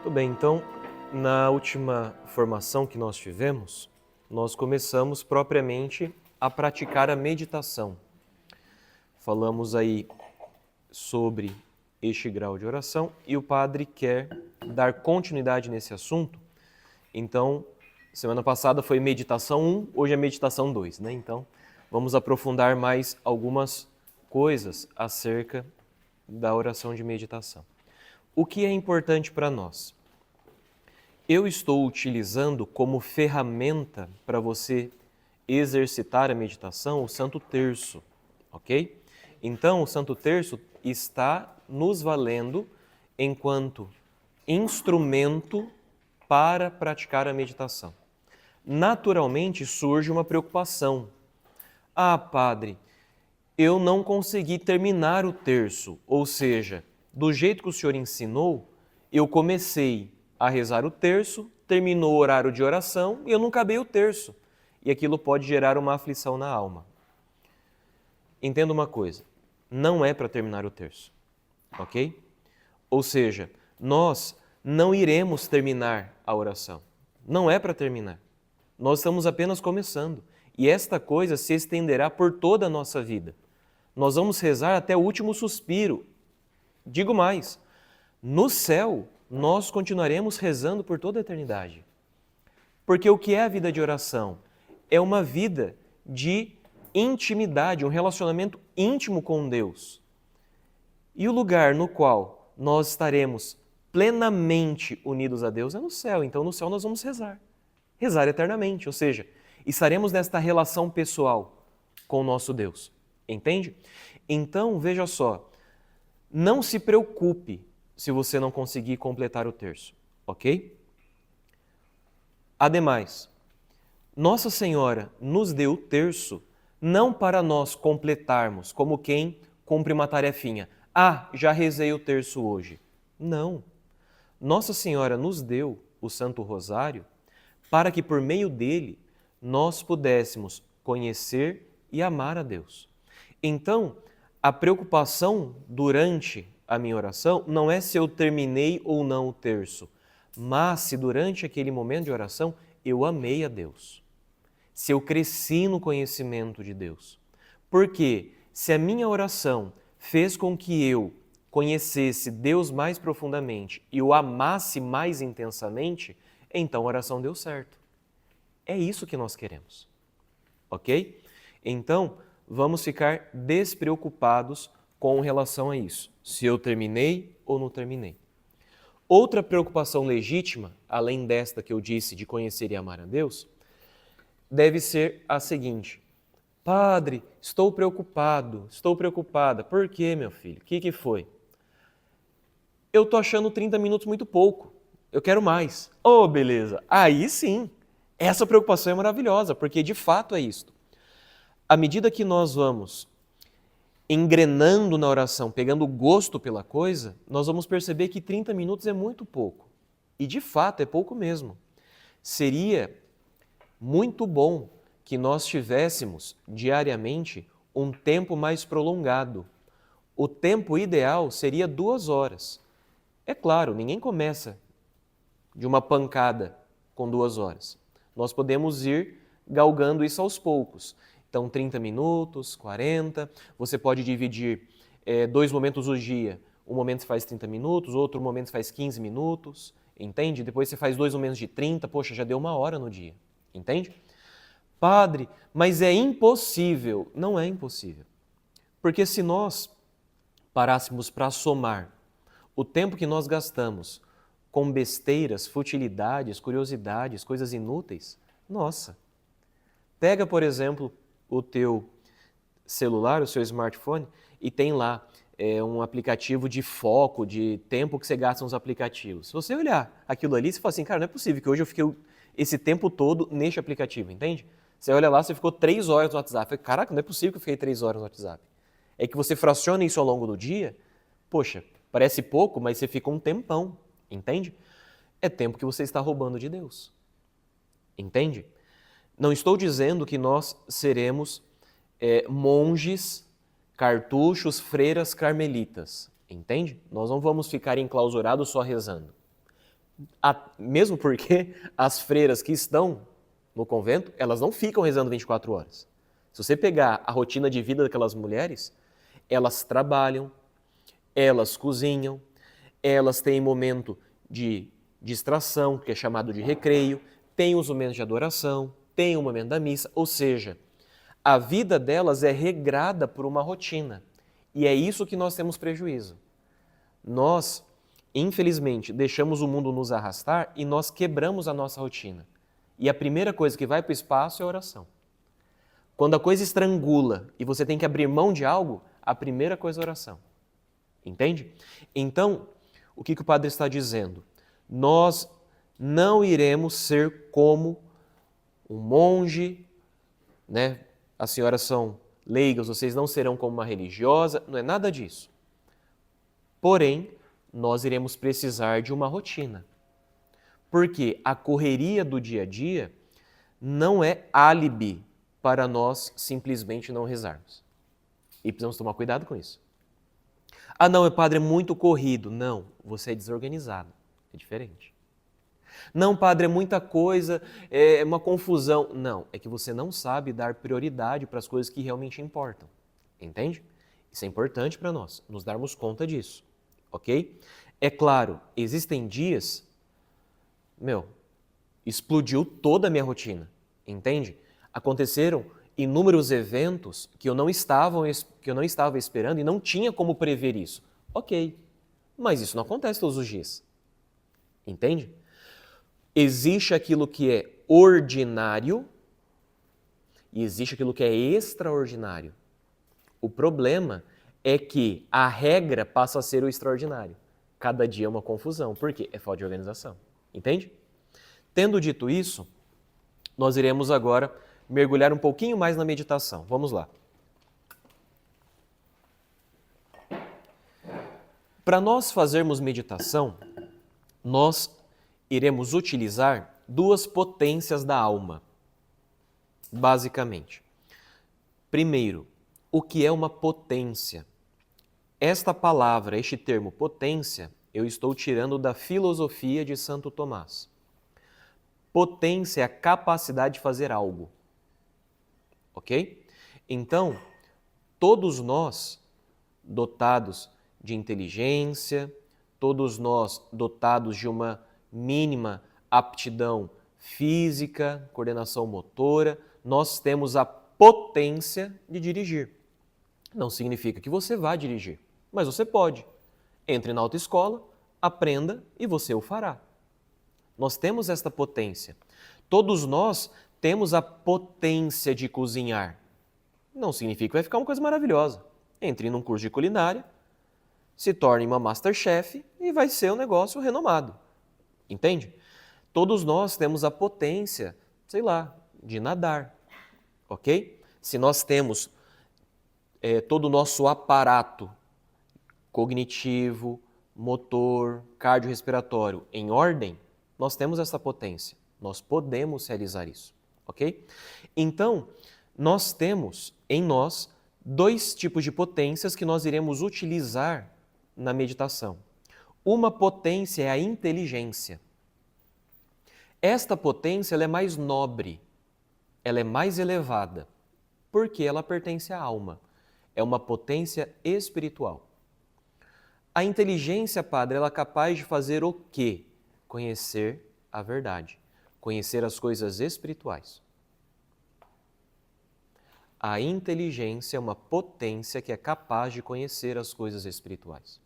Tudo bem, então, na última formação que nós tivemos, nós começamos propriamente a praticar a meditação. Falamos aí sobre este grau de oração e o padre quer dar continuidade nesse assunto. Então, semana passada foi meditação 1, hoje é meditação 2, né? Então, vamos aprofundar mais algumas coisas acerca da oração de meditação. O que é importante para nós? Eu estou utilizando como ferramenta para você exercitar a meditação o Santo Terço, ok? Então, o Santo Terço está nos valendo enquanto instrumento para praticar a meditação. Naturalmente surge uma preocupação. Ah, padre, eu não consegui terminar o terço, ou seja, do jeito que o senhor ensinou, eu comecei a rezar o terço, terminou o horário de oração e eu não acabei o terço. E aquilo pode gerar uma aflição na alma. Entenda uma coisa, não é para terminar o terço, ok? Ou seja, nós não iremos terminar a oração. Não é para terminar. Nós estamos apenas começando. E esta coisa se estenderá por toda a nossa vida. Nós vamos rezar até o último suspiro. Digo mais, no céu nós continuaremos rezando por toda a eternidade. Porque o que é a vida de oração? É uma vida de intimidade, um relacionamento íntimo com Deus. E o lugar no qual nós estaremos plenamente unidos a Deus é no céu. Então no céu nós vamos rezar. Rezar eternamente, ou seja, estaremos nesta relação pessoal com o nosso Deus. Entende? Então, veja só, não se preocupe se você não conseguir completar o terço, ok? Ademais, Nossa Senhora nos deu o terço não para nós completarmos como quem cumpre uma tarefinha. Ah, já rezei o terço hoje. Não. Nossa Senhora nos deu o Santo Rosário para que por meio dele nós pudéssemos conhecer e amar a Deus. Então, a preocupação durante a minha oração não é se eu terminei ou não o terço, mas se durante aquele momento de oração eu amei a Deus, se eu cresci no conhecimento de Deus. Porque se a minha oração fez com que eu conhecesse Deus mais profundamente e o amasse mais intensamente, então a oração deu certo. É isso que nós queremos, ok? Então, vamos ficar despreocupados com relação a isso, se eu terminei ou não terminei. Outra preocupação legítima, além desta que eu disse de conhecer e amar a Deus, deve ser a seguinte: Padre, estou preocupada. Por quê, meu filho? O que foi? Eu estou achando 30 minutos muito pouco, eu quero mais. Oh, beleza, aí sim, essa preocupação é maravilhosa, porque de fato é isto. À medida que nós vamos engrenando na oração, pegando gosto pela coisa, nós vamos perceber que 30 minutos é muito pouco. E de fato é pouco mesmo. Seria muito bom que nós tivéssemos diariamente um tempo mais prolongado. O tempo ideal seria 2 horas. É claro, ninguém começa de uma pancada com 2 horas. Nós podemos ir galgando isso aos poucos. Então, 30 minutos, 40, você pode dividir 2 momentos do dia. Um momento você faz 30 minutos, outro momento você faz 15 minutos, entende? Depois você faz 2 momentos de 30, poxa, já deu 1 hora no dia, entende? Padre, mas é impossível. Não é impossível. Porque se nós parássemos para somar o tempo que nós gastamos com besteiras, futilidades, curiosidades, coisas inúteis, nossa. Pega, por exemplo, o teu celular, o seu smartphone, e tem lá um aplicativo de foco, de tempo que você gasta nos aplicativos. Se você olhar aquilo ali, você fala assim, cara, não é possível que hoje eu fiquei esse tempo todo neste aplicativo, entende? Você olha lá, você ficou 3 horas no WhatsApp. Caraca, não é possível que eu fiquei 3 horas no WhatsApp. É que você fraciona isso ao longo do dia, poxa, parece pouco, mas você ficou um tempão, entende? É tempo que você está roubando de Deus, entende? Não estou dizendo que nós seremos monges, cartuchos, freiras carmelitas, entende? Nós não vamos ficar enclausurados só rezando. Mesmo porque as freiras que estão no convento, elas não ficam rezando 24 horas. Se você pegar a rotina de vida daquelas mulheres, elas trabalham, elas cozinham, elas têm momento de distração, que é chamado de recreio, tem os momentos de adoração, tem o momento da missa, ou seja, a vida delas é regrada por uma rotina. E é isso que nós temos prejuízo. Nós, infelizmente, deixamos o mundo nos arrastar e nós quebramos a nossa rotina. E a primeira coisa que vai para o espaço é a oração. Quando a coisa estrangula e você tem que abrir mão de algo, a primeira coisa é a oração. Entende? Então, o que o padre está dizendo? Nós não iremos ser como um monge, né? As senhoras são leigas, vocês não serão como uma religiosa, não é nada disso. Porém, nós iremos precisar de uma rotina. Porque a correria do dia a dia não é álibi para nós simplesmente não rezarmos. E precisamos tomar cuidado com isso. Ah, não, padre, é muito corrido. Não, você é desorganizado. É diferente. Não, padre, é muita coisa, é uma confusão. Não, é que você não sabe dar prioridade para as coisas que realmente importam. Entende? Isso é importante para nós, nos darmos conta disso. Ok? É claro, existem dias, explodiu toda a minha rotina. Entende? Aconteceram inúmeros eventos que eu não estava esperando e não tinha como prever isso. Ok, mas isso não acontece todos os dias. Entende? Existe aquilo que é ordinário e existe aquilo que é extraordinário. O problema é que a regra passa a ser o extraordinário. Cada dia é uma confusão. Por quê? É falta de organização. Entende? Tendo dito isso, nós iremos agora mergulhar um pouquinho mais na meditação. Vamos lá. Para nós fazermos meditação, nós iremos utilizar duas potências da alma, basicamente. Primeiro, o que é uma potência? Esta palavra, este termo potência, eu estou tirando da filosofia de Santo Tomás. Potência é a capacidade de fazer algo. Ok? Então, todos nós, dotados de inteligência, todos nós dotados de uma mínima aptidão física, coordenação motora, nós temos a potência de dirigir. Não significa que você vá dirigir, mas você pode. Entre na autoescola, aprenda e você o fará. Nós temos esta potência. Todos nós temos a potência de cozinhar. Não significa que vai ficar uma coisa maravilhosa. Entre num curso de culinária, se torne uma Masterchef e vai ser um negócio renomado. Entende? Todos nós temos a potência, de nadar. Ok? Se nós temos todo o nosso aparato cognitivo, motor, cardiorrespiratório em ordem, nós temos essa potência. Nós podemos realizar isso. Ok? Então, nós temos em nós dois tipos de potências que nós iremos utilizar na meditação. Uma potência é a inteligência. Esta potência ela é mais nobre, ela é mais elevada, porque ela pertence à alma. É uma potência espiritual. A inteligência, padre, ela é capaz de fazer o quê? Conhecer a verdade, conhecer as coisas espirituais. A inteligência é uma potência que é capaz de conhecer as coisas espirituais.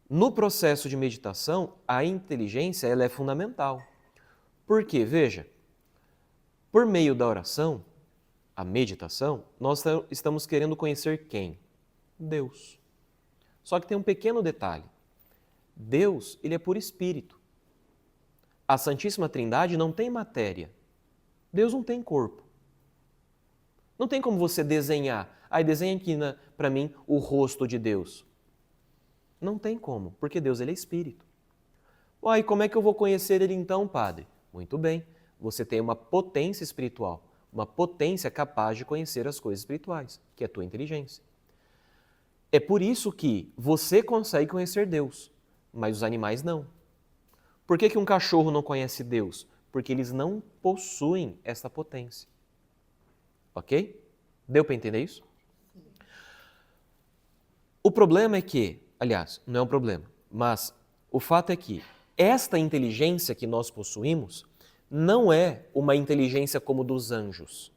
No processo de meditação, a inteligência ela é fundamental. Porque, veja, por meio da oração, a meditação, nós estamos querendo conhecer quem? Deus. Só que tem um pequeno detalhe. Deus, ele é por espírito. A Santíssima Trindade não tem matéria. Deus não tem corpo. Não tem como você desenhar. Desenha aqui para mim o rosto de Deus. Não tem como, porque Deus ele é espírito. E como é que eu vou conhecer ele então, padre? Muito bem, você tem uma potência espiritual, uma potência capaz de conhecer as coisas espirituais, que é a tua inteligência. É por isso que você consegue conhecer Deus, mas os animais não. Por que um cachorro não conhece Deus? Porque eles não possuem essa potência. Ok? Deu para entender isso? O problema é que, aliás, não é um problema, mas o fato é que esta inteligência que nós possuímos não é uma inteligência como dos anjos.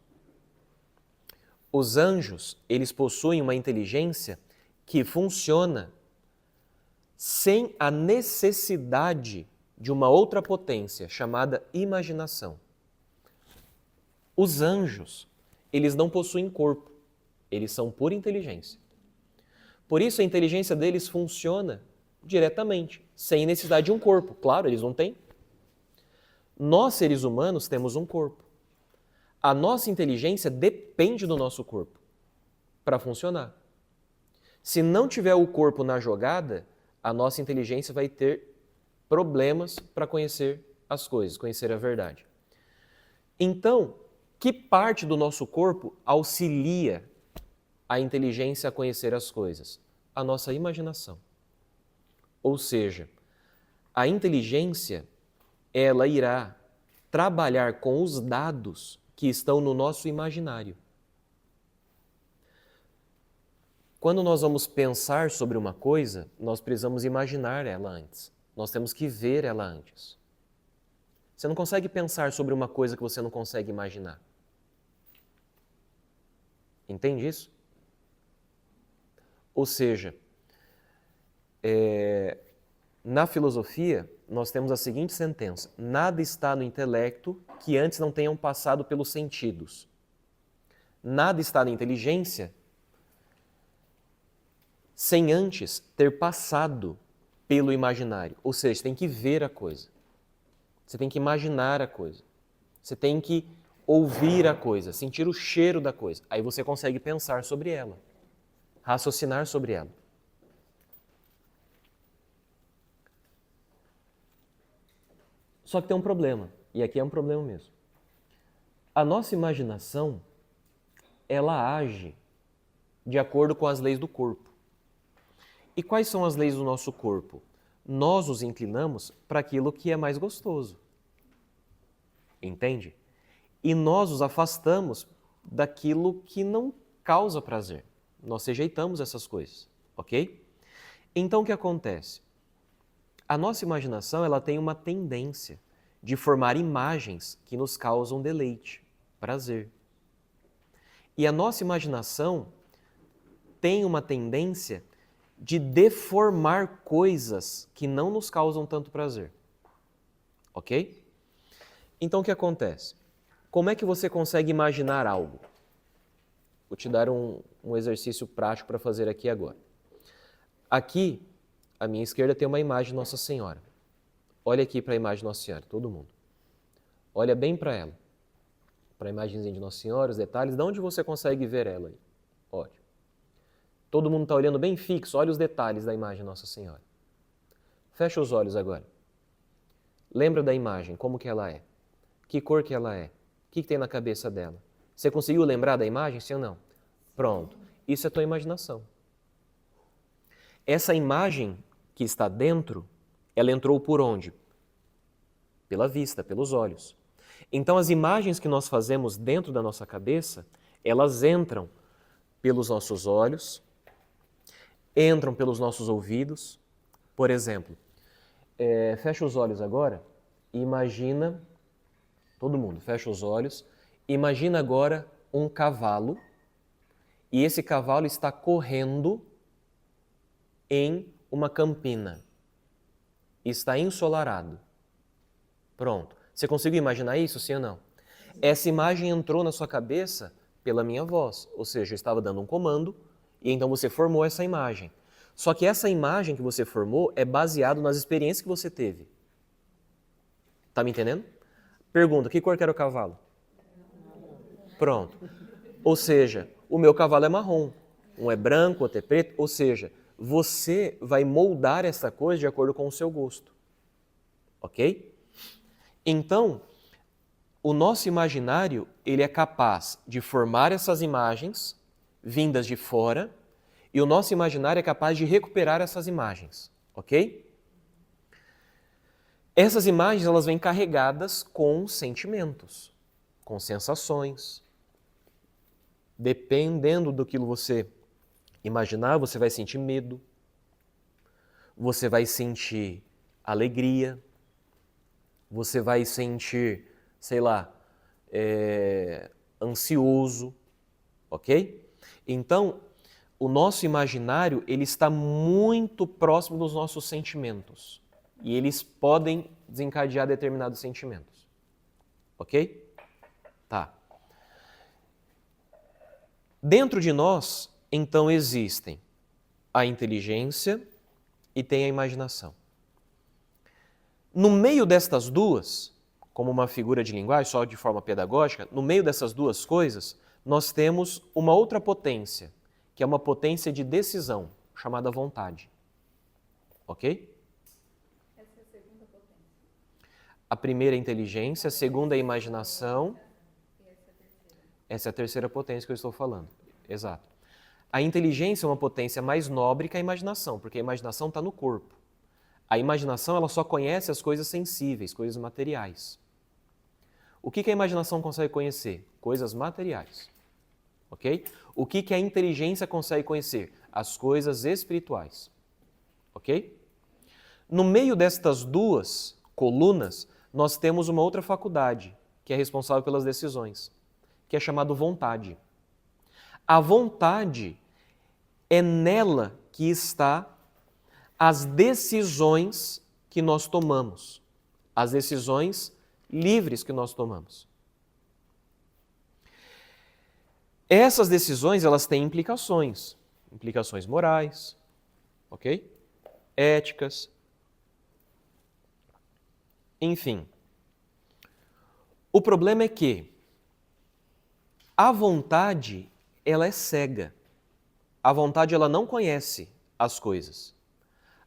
Os anjos, eles possuem uma inteligência que funciona sem a necessidade de uma outra potência chamada imaginação. Os anjos, eles não possuem corpo, eles são pura inteligência. Por isso a inteligência deles funciona diretamente, sem necessidade de um corpo. Claro, eles não têm. Nós, seres humanos, temos um corpo. A nossa inteligência depende do nosso corpo para funcionar. Se não tiver o corpo na jogada, a nossa inteligência vai ter problemas para conhecer as coisas, conhecer a verdade. Então, que parte do nosso corpo auxilia a inteligência a conhecer as coisas? A nossa imaginação. Ou seja, a inteligência, ela irá trabalhar com os dados que estão no nosso imaginário. Quando nós vamos pensar sobre uma coisa, nós precisamos imaginar ela antes. Nós temos que ver ela antes. Você não consegue pensar sobre uma coisa que você não consegue imaginar. Entende isso? Ou seja, na filosofia, nós temos a seguinte sentença: nada está no intelecto que antes não tenham passado pelos sentidos. Nada está na inteligência sem antes ter passado pelo imaginário. Ou seja, você tem que ver a coisa. Você tem que imaginar a coisa. Você tem que ouvir a coisa, sentir o cheiro da coisa. Aí você consegue pensar sobre ela, raciocinar sobre ela. Só que tem um problema, e aqui é um problema mesmo. A nossa imaginação, ela age de acordo com as leis do corpo. E quais são as leis do nosso corpo? Nós nos inclinamos para aquilo que é mais gostoso. Entende? E nós nos afastamos daquilo que não causa prazer. Nós rejeitamos essas coisas, ok? Então o que acontece? A nossa imaginação, ela tem uma tendência de formar imagens que nos causam deleite, prazer. E a nossa imaginação tem uma tendência de deformar coisas que não nos causam tanto prazer. Ok? Então o que acontece? Como é que você consegue imaginar algo? Vou te dar um exercício prático para fazer aqui agora. Aqui, à minha esquerda, tem uma imagem de Nossa Senhora. Olha aqui para a imagem de Nossa Senhora, todo mundo. Olha bem para ela. Para a imagenzinha de Nossa Senhora, os detalhes. De onde você consegue ver ela aí? Olha. Todo mundo está olhando bem fixo, olha os detalhes da imagem de Nossa Senhora. Fecha os olhos agora. Lembra da imagem, como que ela é? Que cor que ela é? O que tem na cabeça dela? Você conseguiu lembrar da imagem, sim ou não? Pronto. Isso é tua imaginação. Essa imagem que está dentro, ela entrou por onde? Pela vista, pelos olhos. Então as imagens que nós fazemos dentro da nossa cabeça, elas entram pelos nossos olhos, entram pelos nossos ouvidos. Por exemplo, fecha os olhos agora e imagina, todo mundo fecha os olhos, imagina agora um cavalo e esse cavalo está correndo em uma campina. Está ensolarado. Pronto. Você conseguiu imaginar isso, sim ou não? Essa imagem entrou na sua cabeça pela minha voz, ou seja, eu estava dando um comando e então você formou essa imagem. Só que essa imagem que você formou é baseada nas experiências que você teve. Tá me entendendo? Pergunta, que cor que era o cavalo? Pronto. Ou seja, o meu cavalo é marrom, um é branco, outro é preto, ou seja, você vai moldar essa coisa de acordo com o seu gosto. Ok? Então, o nosso imaginário, ele é capaz de formar essas imagens vindas de fora e o nosso imaginário é capaz de recuperar essas imagens, ok? Essas imagens elas vêm carregadas com sentimentos, com sensações. Dependendo do que você imaginar, você vai sentir medo, você vai sentir alegria, você vai sentir, sei lá, ansioso, ok? Então, o nosso imaginário, ele está muito próximo dos nossos sentimentos. E eles podem desencadear determinados sentimentos. Ok? Tá. Dentro de nós, então, existem a inteligência e tem a imaginação. No meio destas duas, como uma figura de linguagem, só de forma pedagógica, no meio dessas duas coisas, nós temos uma outra potência, que é uma potência de decisão, chamada vontade. Ok? Essa é a segunda potência. A primeira é a inteligência, a segunda é a imaginação. E essa é a terceira. Essa é a terceira potência que eu estou falando. Exato. A inteligência é uma potência mais nobre que a imaginação, porque a imaginação está no corpo. A imaginação ela só conhece as coisas sensíveis, coisas materiais. O que a imaginação consegue conhecer? Coisas materiais. Ok? O que a inteligência consegue conhecer? As coisas espirituais. Ok? No meio destas duas colunas, nós temos uma outra faculdade, que é responsável pelas decisões, que é chamado vontade. A vontade é nela que está as decisões que nós tomamos, as decisões livres que nós tomamos. Essas decisões, elas têm implicações morais, ok? Éticas, enfim. O problema é que a vontade, ela é cega. A vontade, ela não conhece as coisas.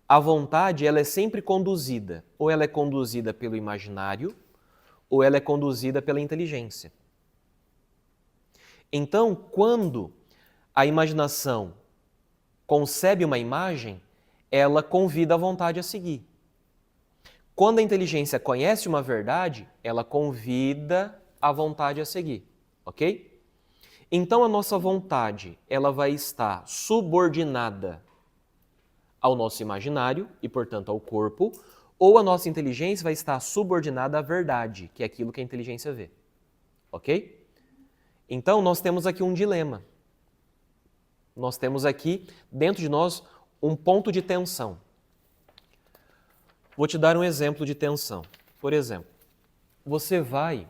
A vontade, ela é sempre conduzida. Ou ela é conduzida pelo imaginário, ou ela é conduzida pela inteligência. Então, quando a imaginação concebe uma imagem, ela convida a vontade a seguir. Quando a inteligência conhece uma verdade, ela convida a vontade a seguir, ok? Então a nossa vontade, ela vai estar subordinada ao nosso imaginário e, portanto, ao corpo, ou a nossa inteligência vai estar subordinada à verdade, que é aquilo que a inteligência vê, ok? Então nós temos aqui um dilema. Nós temos aqui, dentro de nós, um ponto de tensão. Vou te dar um exemplo de tensão. Por exemplo, você vai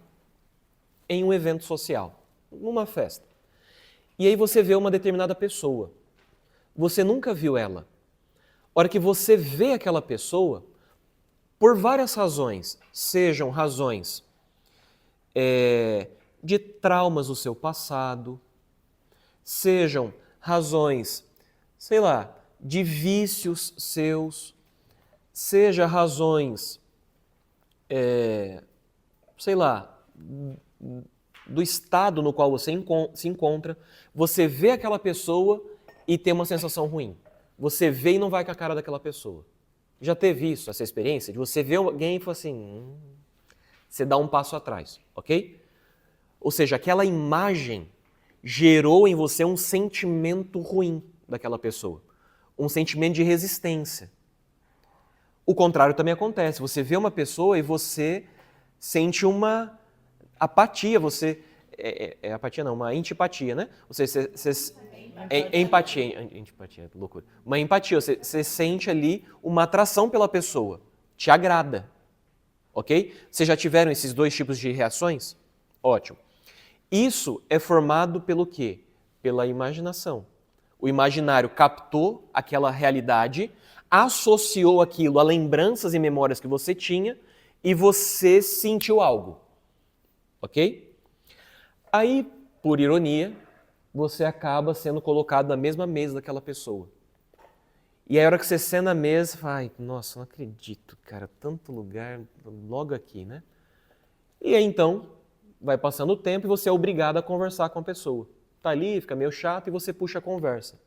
em um evento social, numa festa, e aí você vê uma determinada pessoa. Você nunca viu ela. A hora que você vê aquela pessoa, por várias razões, sejam razões de traumas do seu passado, sejam razões, sei lá, de vícios seus, seja razões, sei lá, do estado no qual você se encontra, você vê aquela pessoa e tem uma sensação ruim. Você vê e não vai com a cara daquela pessoa. Já teve isso, essa experiência? De você ver alguém e falar assim, você dá um passo atrás, ok? Ou seja, aquela imagem gerou em você um sentimento ruim daquela pessoa, um sentimento de resistência. O contrário também acontece. Você vê uma pessoa e você sente uma apatia, apatia não, uma antipatia, né? Empatia, loucura. Uma empatia, você sente ali uma atração pela pessoa, te agrada, ok? Vocês já tiveram esses dois tipos de reações? Ótimo. Isso é formado pelo quê? Pela imaginação. O imaginário captou aquela realidade, associou aquilo a lembranças e memórias que você tinha e você sentiu algo, ok? Aí, por ironia, você acaba sendo colocado na mesma mesa daquela pessoa. E aí, a hora que você senta na mesa, você fala, ai, nossa, não acredito, cara, tanto lugar, logo aqui, né? E aí, então, vai passando o tempo e você é obrigado a conversar com a pessoa. Tá ali, fica meio chato e você puxa a conversa.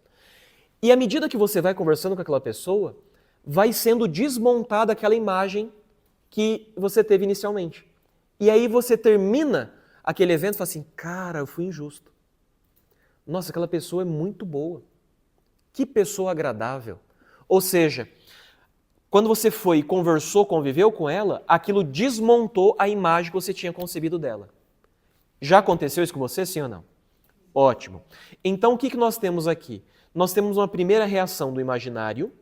E à medida que você vai conversando com aquela pessoa, vai sendo desmontada aquela imagem que você teve inicialmente. E aí você termina aquele evento e fala assim, cara, eu fui injusto. Nossa, aquela pessoa é muito boa. Que pessoa agradável. Ou seja, quando você foi e conversou, conviveu com ela, aquilo desmontou a imagem que você tinha concebido dela. Já aconteceu isso com você, sim ou não? Ótimo. Então, o que nós temos aqui? Nós temos uma primeira reação do imaginário,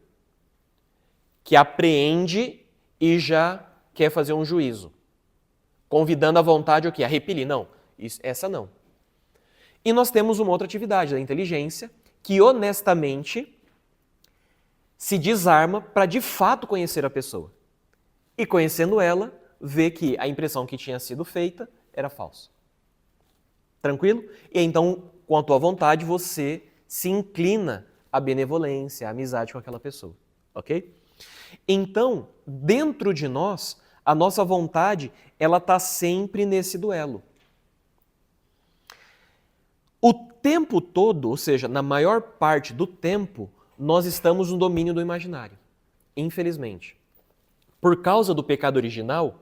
que apreende e já quer fazer um juízo. Convidando a vontade o quê? A repelir. Não, essa não. E nós temos uma outra atividade da inteligência, que honestamente se desarma para de fato conhecer a pessoa. E conhecendo ela, vê que a impressão que tinha sido feita era falsa. Tranquilo? E então, com a tua vontade, você se inclina à benevolência, à amizade com aquela pessoa. Ok? Então, dentro de nós, a nossa vontade, ela está sempre nesse duelo. O tempo todo, ou seja, na maior parte do tempo, nós estamos no domínio do imaginário. Infelizmente. Por causa do pecado original,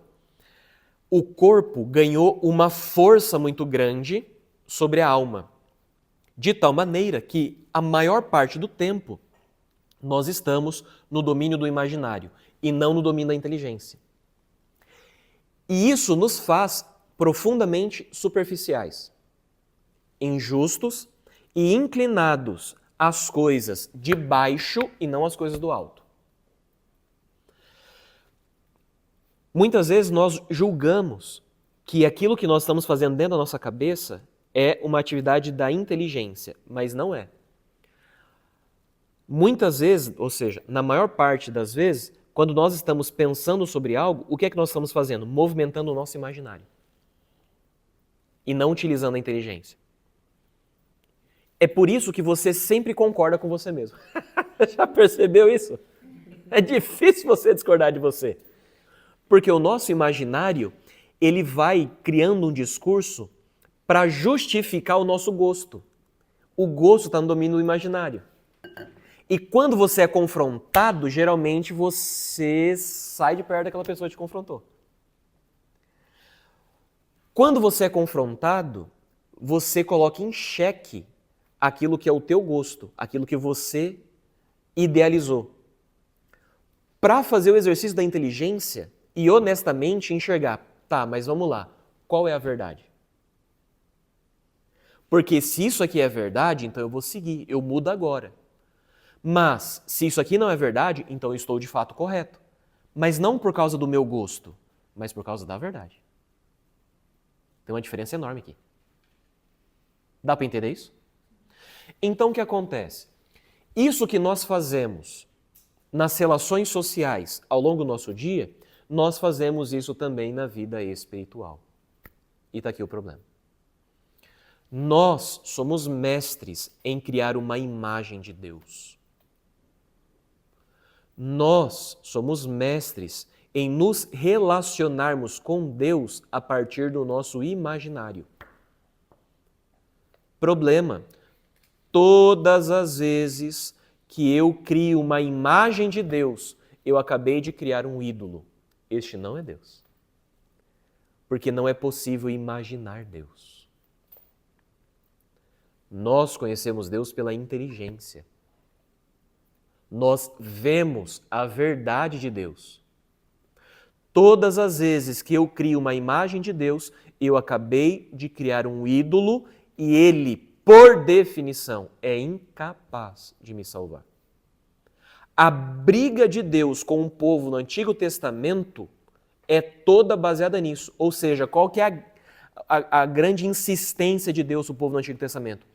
o corpo ganhou uma força muito grande sobre a alma. De tal maneira que a maior parte do tempo nós estamos no domínio do imaginário e não no domínio da inteligência. E isso nos faz profundamente superficiais, injustos e inclinados às coisas de baixo e não às coisas do alto. Muitas vezes nós julgamos que aquilo que nós estamos fazendo dentro da nossa cabeça é uma atividade da inteligência, mas não é. Muitas vezes, ou seja, na maior parte das vezes, quando nós estamos pensando sobre algo, o que é que nós estamos fazendo? Movimentando o nosso imaginário. E não utilizando a inteligência. É por isso que você sempre concorda com você mesmo. Já percebeu isso? É difícil você discordar de você. Porque o nosso imaginário, ele vai criando um discurso para justificar o nosso gosto. O gosto está no domínio do imaginário. E quando você é confrontado, geralmente você sai de perto daquela pessoa que te confrontou. Quando você é confrontado, você coloca em xeque aquilo que é o teu gosto, aquilo que você idealizou. Para fazer o exercício da inteligência e honestamente enxergar, tá, mas vamos lá, qual é a verdade? Porque se isso aqui é verdade, então eu vou seguir, eu mudo agora. Mas, se isso aqui não é verdade, então eu estou de fato correto. Mas não por causa do meu gosto, mas por causa da verdade. Tem uma diferença enorme aqui. Dá para entender isso? Então, o que acontece? Isso que nós fazemos nas relações sociais ao longo do nosso dia, nós fazemos isso também na vida espiritual. E está aqui o problema. Nós somos mestres em criar uma imagem de Deus. Nós somos mestres em nos relacionarmos com Deus a partir do nosso imaginário. Problema: todas as vezes que eu crio uma imagem de Deus, eu acabei de criar um ídolo. Este não é Deus. Porque não é possível imaginar Deus. Nós conhecemos Deus pela inteligência. Nós vemos a verdade de Deus. Todas as vezes que eu crio uma imagem de Deus, eu acabei de criar um ídolo e ele, por definição, é incapaz de me salvar. A briga de Deus com o povo no Antigo Testamento é toda baseada nisso. Ou seja, qual que é a grande insistência de Deus para o povo no Antigo Testamento?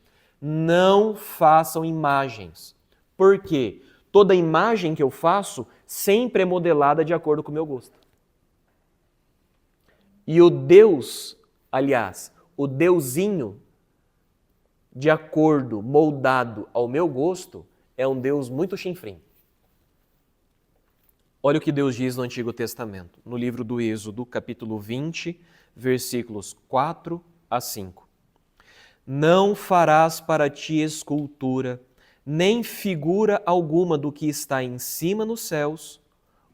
Não façam imagens. Por quê? Toda imagem que eu faço sempre é modelada de acordo com o meu gosto. E o Deus, aliás, o Deusinho, de acordo, moldado ao meu gosto, é um Deus muito chinfrim. Olha o que Deus diz no Antigo Testamento, no livro do Êxodo, capítulo 20, versículos 4 a 5. Não farás para ti escultura, nem figura alguma do que está em cima nos céus,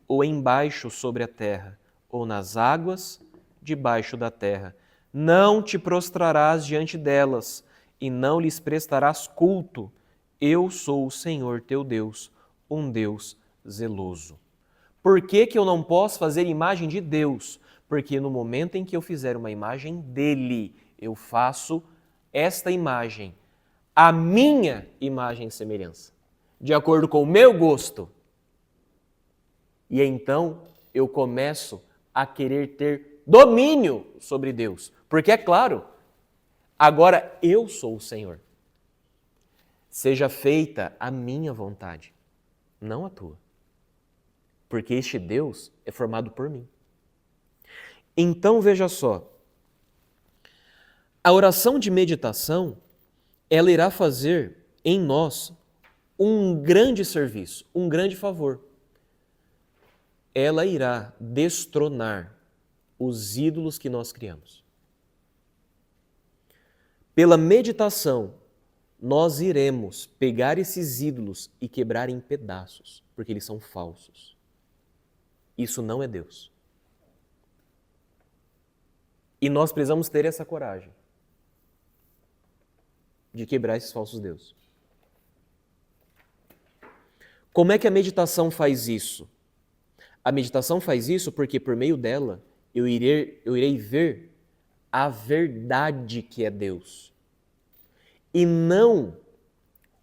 ou embaixo sobre a terra, ou nas águas debaixo da terra. Não te prostrarás diante delas e não lhes prestarás culto. Eu sou o Senhor teu Deus, um Deus zeloso. Por que que eu não posso fazer imagem de Deus? Porque no momento em que eu fizer uma imagem dele, eu faço esta imagem, a minha imagem e semelhança, de acordo com o meu gosto. E então eu começo a querer ter domínio sobre Deus. Porque é claro, agora eu sou o Senhor. Seja feita a minha vontade, não a tua. Porque este Deus é formado por mim. Então veja só, a oração de meditação, ela irá fazer em nós um grande serviço, um grande favor. Ela irá destronar os ídolos que nós criamos. Pela meditação, nós iremos pegar esses ídolos e quebrar em pedaços, porque eles são falsos. Isso não é Deus. E nós precisamos ter essa coragem de quebrar esses falsos deuses. Como é que a meditação faz isso? A meditação faz isso porque por meio dela eu irei ver a verdade que é Deus. E não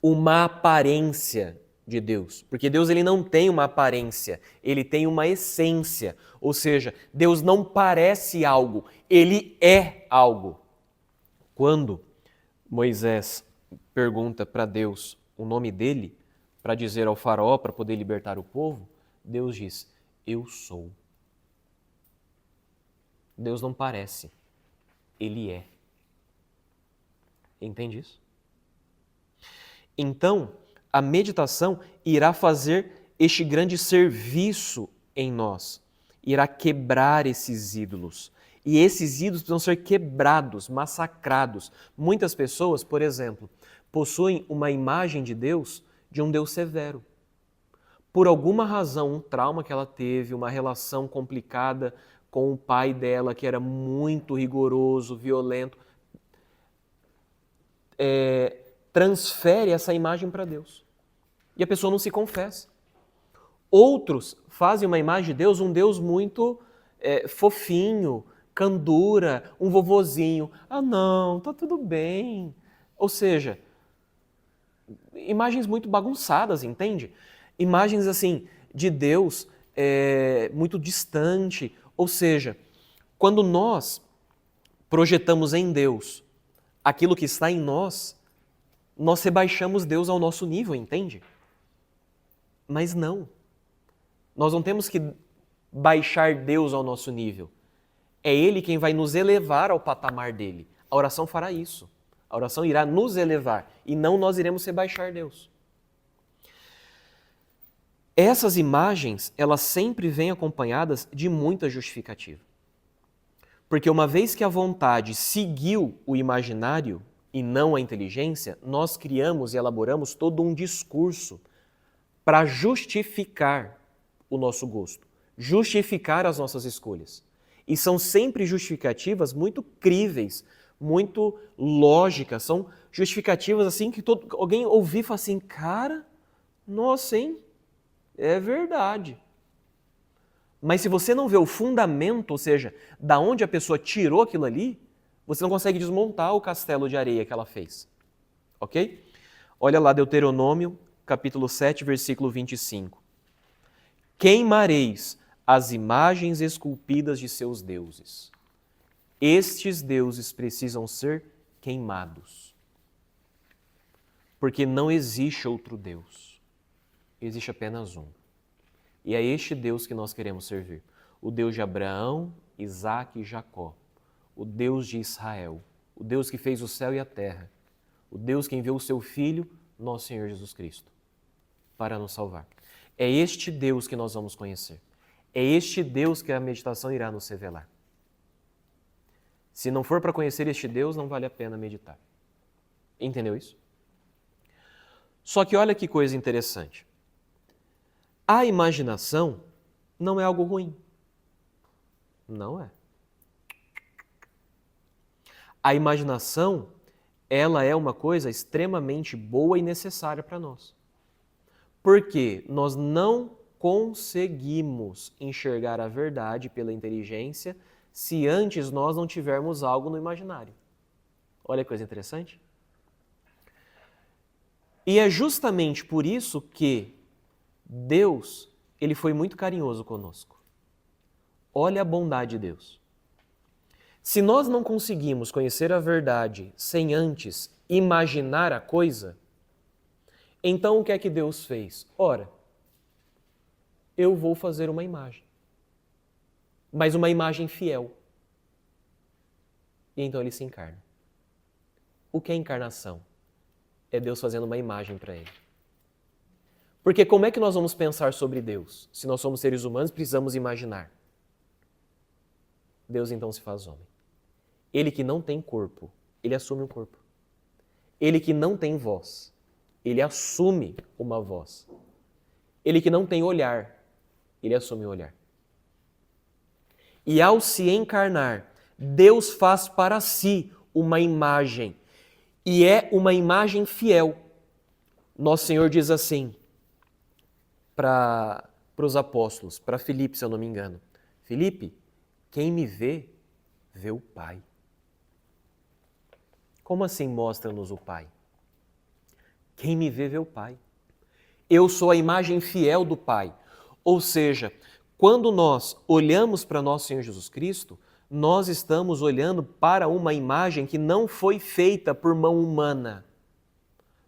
uma aparência de Deus. Porque Deus ele não tem uma aparência, ele tem uma essência. Ou seja, Deus não parece algo, ele é algo. Quando Moisés pergunta para Deus o nome dele, para dizer ao faraó, para poder libertar o povo, Deus diz, eu sou. Deus não parece, ele é. Entende isso? Então, a meditação irá fazer este grande serviço em nós. Irá quebrar esses ídolos. E esses ídolos precisam ser quebrados, massacrados. Muitas pessoas, por exemplo, possuem uma imagem de Deus, de um Deus severo. Por alguma razão, um trauma que ela teve, uma relação complicada com o pai dela, que era muito rigoroso, violento, transfere essa imagem para Deus. E a pessoa não se confessa. Outros fazem uma imagem de Deus, um Deus muito fofinho, candura, um vovozinho. Ah, não, tá tudo bem. Ou seja, imagens muito bagunçadas, entende? Imagens assim de Deus muito distante. Ou seja, quando nós projetamos em Deus aquilo que está em nós rebaixamos Deus ao nosso nível, entende? Mas não. Nós não temos que baixar Deus ao nosso nível. É Ele quem vai nos elevar ao patamar dele. A oração fará isso. A oração irá nos elevar e não nós iremos rebaixar Deus. Essas imagens, elas sempre vêm acompanhadas de muita justificativa. Porque uma vez que a vontade seguiu o imaginário e não a inteligência, nós criamos e elaboramos todo um discurso para justificar o nosso gosto, justificar as nossas escolhas. E são sempre justificativas muito críveis, muito lógicas, são justificativas assim que alguém ouvir e fala assim, cara, nossa, hein? É verdade. Mas se você não vê o fundamento, ou seja, da onde a pessoa tirou aquilo ali, você não consegue desmontar o castelo de areia que ela fez. Ok? Olha lá Deuteronômio, capítulo 7, versículo 25. Queimareis as imagens esculpidas de seus deuses. Estes deuses precisam ser queimados. Porque não existe outro Deus. Existe apenas um. E é este Deus que nós queremos servir. O Deus de Abraão, Isaque e Jacó. O Deus de Israel. O Deus que fez o céu e a terra. O Deus que enviou o seu Filho, nosso Senhor Jesus Cristo, para nos salvar. É este Deus que nós vamos conhecer. É este Deus que a meditação irá nos revelar. Se não for para conhecer este Deus, não vale a pena meditar. Entendeu isso? Só que olha que coisa interessante. A imaginação não é algo ruim. Não é. A imaginação, ela é uma coisa extremamente boa e necessária para nós. Porque nós não conseguimos enxergar a verdade pela inteligência se antes nós não tivermos algo no imaginário. Olha que coisa interessante. E é justamente por isso que Deus, ele foi muito carinhoso conosco. Olha a bondade de Deus. Se nós não conseguimos conhecer a verdade sem antes imaginar a coisa, então o que é que Deus fez? Ora, eu vou fazer uma imagem, mas uma imagem fiel. E então ele se encarna. O que é encarnação? É Deus fazendo uma imagem para ele. Porque como é que nós vamos pensar sobre Deus? Se nós somos seres humanos, precisamos imaginar. Deus então se faz homem. Ele que não tem corpo, ele assume um corpo. Ele que não tem voz, ele assume uma voz. Ele que não tem olhar, ele assume o olhar. E ao se encarnar, Deus faz para si uma imagem. E é uma imagem fiel. Nosso Senhor diz assim para os apóstolos, para Filipe, se eu não me engano. Filipe, quem me vê, vê o Pai. Como assim mostra-nos o Pai? Quem me vê, vê o Pai. Eu sou a imagem fiel do Pai. Ou seja, quando nós olhamos para nosso Senhor Jesus Cristo, nós estamos olhando para uma imagem que não foi feita por mão humana,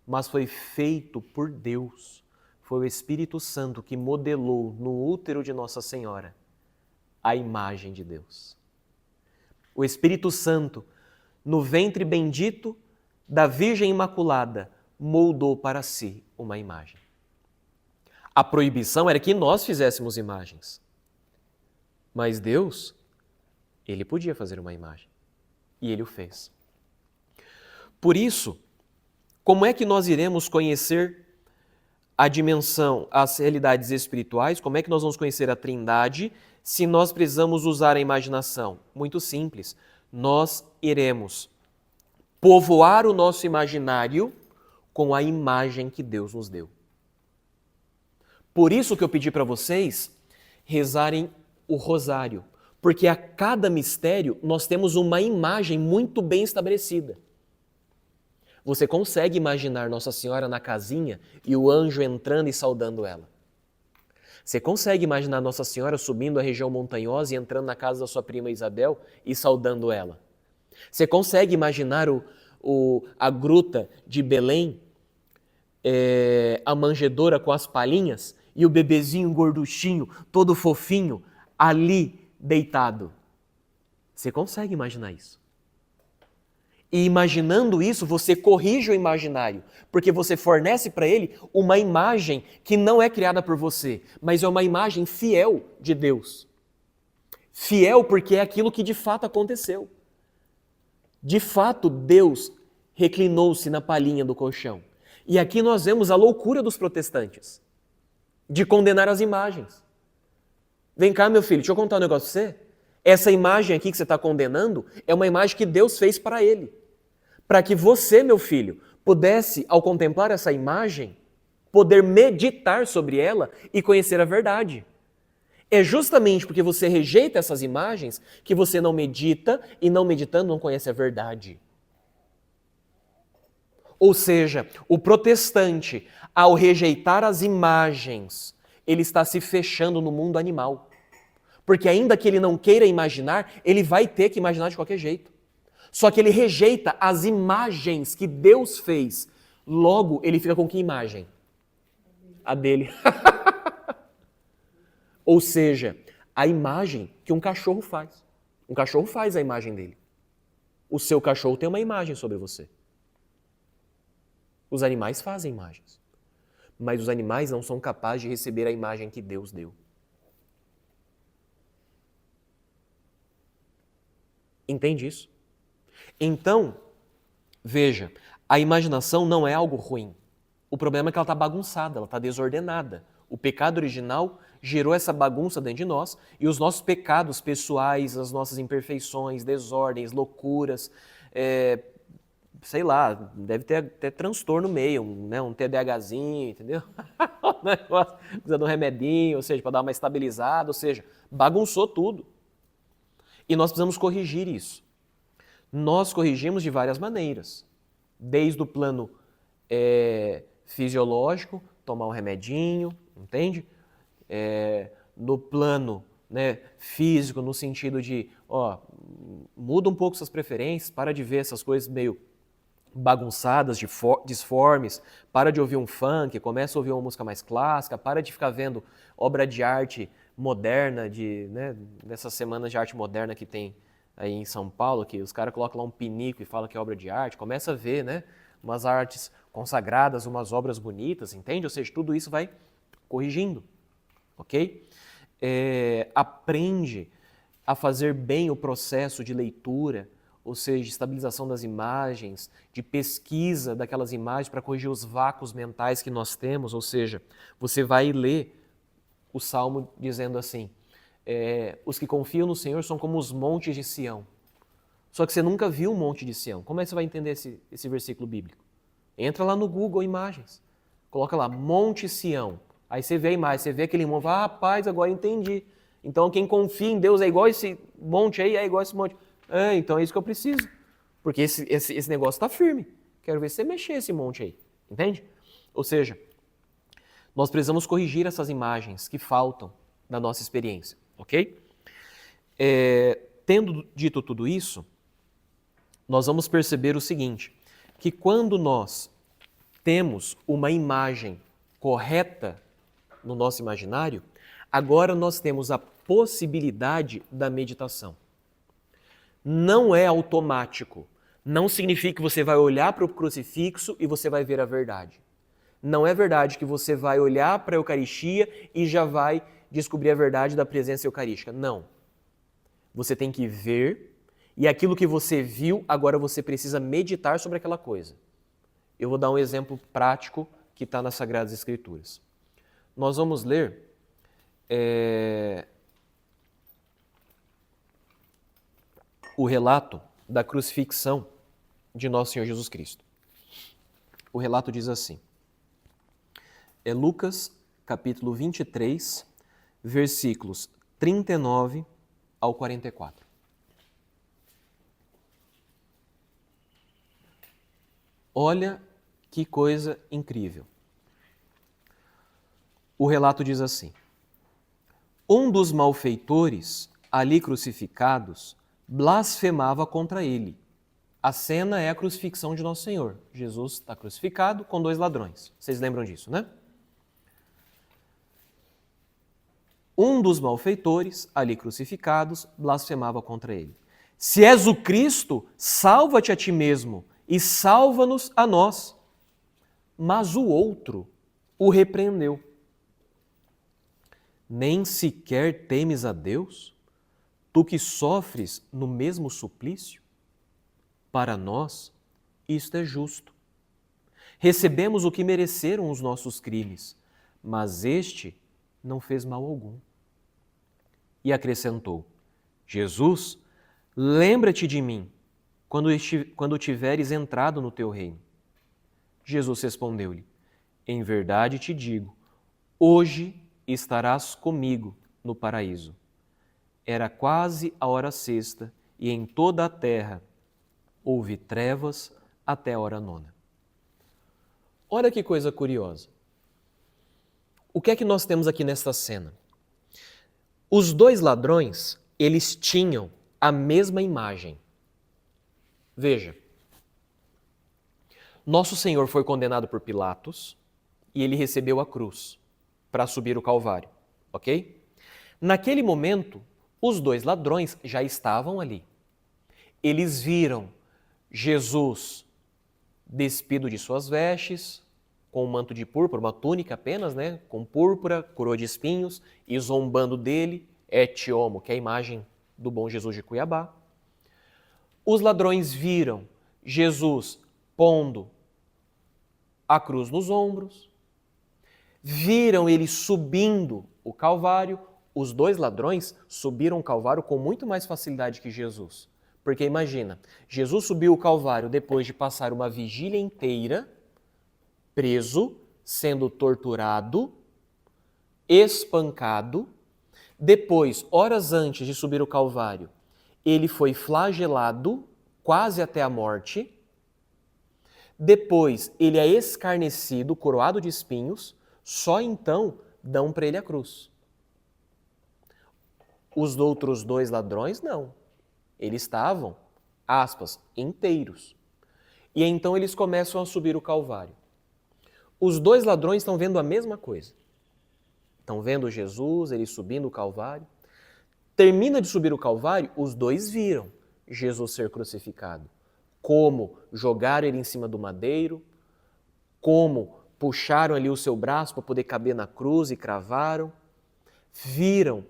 mas foi feito por Deus. Foi o Espírito Santo que modelou no útero de Nossa Senhora a imagem de Deus. O Espírito Santo, no ventre bendito da Virgem Imaculada, moldou para si uma imagem. A proibição era que nós fizéssemos imagens. Mas Deus, ele podia fazer uma imagem. E ele o fez. Por isso, como é que nós iremos conhecer a dimensão, as realidades espirituais? Como é que nós vamos conhecer a Trindade se nós precisamos usar a imaginação? Muito simples. Nós iremos povoar o nosso imaginário com a imagem que Deus nos deu. Por isso que eu pedi para vocês rezarem o rosário, porque a cada mistério nós temos uma imagem muito bem estabelecida. Você consegue imaginar Nossa Senhora na casinha e o anjo entrando e saudando ela. Você consegue imaginar Nossa Senhora subindo a região montanhosa e entrando na casa da sua prima Isabel e saudando ela. Você consegue imaginar a gruta de Belém, a manjedoura com as palhinhas e o bebezinho gorduchinho, todo fofinho, ali deitado. Você consegue imaginar isso? E imaginando isso, você corrige o imaginário, porque você fornece para ele uma imagem que não é criada por você, mas é uma imagem fiel de Deus. Fiel porque é aquilo que de fato aconteceu. De fato, Deus reclinou-se na palhinha do colchão. E aqui nós vemos a loucura dos protestantes, de condenar as imagens. Vem cá, meu filho, deixa eu contar um negócio pra você. Essa imagem aqui que você está condenando é uma imagem que Deus fez para ele. Para que você, meu filho, pudesse, ao contemplar essa imagem, poder meditar sobre ela e conhecer a verdade. É justamente porque você rejeita essas imagens que você não medita e não meditando não conhece a verdade. Ou seja, o protestante, ao rejeitar as imagens, ele está se fechando no mundo animal. Porque ainda que ele não queira imaginar, ele vai ter que imaginar de qualquer jeito. Só que ele rejeita as imagens que Deus fez. Logo, ele fica com que imagem? A dele. Ou seja, a imagem que um cachorro faz. Um cachorro faz a imagem dele. O seu cachorro tem uma imagem sobre você. Os animais fazem imagens. Mas os animais não são capazes de receber a imagem que Deus deu. Entende isso? Então, veja, a imaginação não é algo ruim. O problema é que ela está bagunçada, ela está desordenada. O pecado original gerou essa bagunça dentro de nós e os nossos pecados pessoais, as nossas imperfeições, desordens, loucuras, sei lá, deve ter até transtorno meio, um TDAHzinho, entendeu? Um negócio, precisa de um remedinho, ou seja, para dar uma estabilizada, ou seja, bagunçou tudo. E nós precisamos corrigir isso. Nós corrigimos de várias maneiras, desde o plano fisiológico, tomar um remedinho, entende? No plano, né, físico, no sentido de, muda um pouco suas preferências, para de ver essas coisas meio bagunçadas, disformes, para de ouvir um funk, começa a ouvir uma música mais clássica, para de ficar vendo obra de arte moderna, dessas semanas de arte moderna que tem aí em São Paulo, que os caras colocam lá um pinico e falam que é obra de arte, começa a ver, né, umas artes consagradas, umas obras bonitas, entende? Ou seja, tudo isso vai corrigindo, ok? Aprende a fazer bem o processo de leitura, ou seja, de estabilização das imagens, de pesquisa daquelas imagens para corrigir os vácuos mentais que nós temos, ou seja, você vai ler o Salmo dizendo assim, os que confiam no Senhor são como os montes de Sião. Só que você nunca viu um monte de Sião. Como é que você vai entender esse versículo bíblico? Entra lá no Google Imagens, coloca lá, Monte Sião. Aí você vê a imagem, você vê aquele monte, rapaz, agora entendi. Então quem confia em Deus é igual esse monte aí, é igual esse monte. Então é isso que eu preciso. Porque esse negócio está firme. Quero ver você mexer esse monte aí. Entende? Ou seja, nós precisamos corrigir essas imagens que faltam da nossa experiência. Ok? Tendo dito tudo isso, nós vamos perceber o seguinte, que quando nós temos uma imagem correta no nosso imaginário, agora nós temos a possibilidade da meditação. Não é automático. Não significa que você vai olhar para o crucifixo e você vai ver a verdade. Não é verdade que você vai olhar para a Eucaristia e já vai descobrir a verdade da presença eucarística. Não. Você tem que ver e aquilo que você viu, agora você precisa meditar sobre aquela coisa. Eu vou dar um exemplo prático que está nas Sagradas Escrituras. Nós vamos ler o relato da crucifixão de Nosso Senhor Jesus Cristo. O relato diz assim, é Lucas, capítulo 23, versículos 39 ao 44. Olha que coisa incrível. O relato diz assim, um dos malfeitores, ali crucificados, blasfemava contra ele. A cena é a crucifixão de Nosso Senhor. Jesus está crucificado com dois ladrões. Vocês lembram disso, né? Um dos malfeitores, ali crucificados, blasfemava contra ele. Se és o Cristo, salva-te a ti mesmo e salva-nos a nós. Mas o outro o repreendeu. Nem sequer temes a Deus? Tu que sofres no mesmo suplício? Para nós, isto é justo. Recebemos o que mereceram os nossos crimes, mas este não fez mal algum. E acrescentou, Jesus, lembra-te de mim quando tiveres entrado no teu reino. Jesus respondeu-lhe, em verdade te digo, hoje estarás comigo no paraíso. Era quase a hora sexta e em toda a terra houve trevas até a hora nona. Olha que coisa curiosa. O que é que nós temos aqui nesta cena? Os dois ladrões, eles tinham a mesma imagem. Veja, Nosso Senhor foi condenado por Pilatos e ele recebeu a cruz para subir o Calvário, ok? Naquele momento, os dois ladrões já estavam ali. Eles viram Jesus despido de suas vestes, com um manto de púrpura, uma túnica apenas, né? Com púrpura, coroa de espinhos, e zombando dele, et homo, que é a imagem do bom Jesus de Cuiabá. Os ladrões viram Jesus pondo a cruz nos ombros, viram ele subindo o Calvário. Os dois ladrões subiram o Calvário com muito mais facilidade que Jesus. Porque imagina, Jesus subiu o Calvário depois de passar uma vigília inteira preso, sendo torturado, espancado. Depois, horas antes de subir o Calvário, ele foi flagelado quase até a morte. Depois, ele é escarnecido, coroado de espinhos. Só então dão para ele a cruz. Os outros dois ladrões, não. Eles estavam, aspas, inteiros. E então eles começam a subir o Calvário. Os dois ladrões estão vendo a mesma coisa. Estão vendo Jesus, ele subindo o Calvário. Termina de subir o Calvário, os dois viram Jesus ser crucificado. Como jogaram ele em cima do madeiro, como puxaram ali o seu braço para poder caber na cruz e cravaram. Viram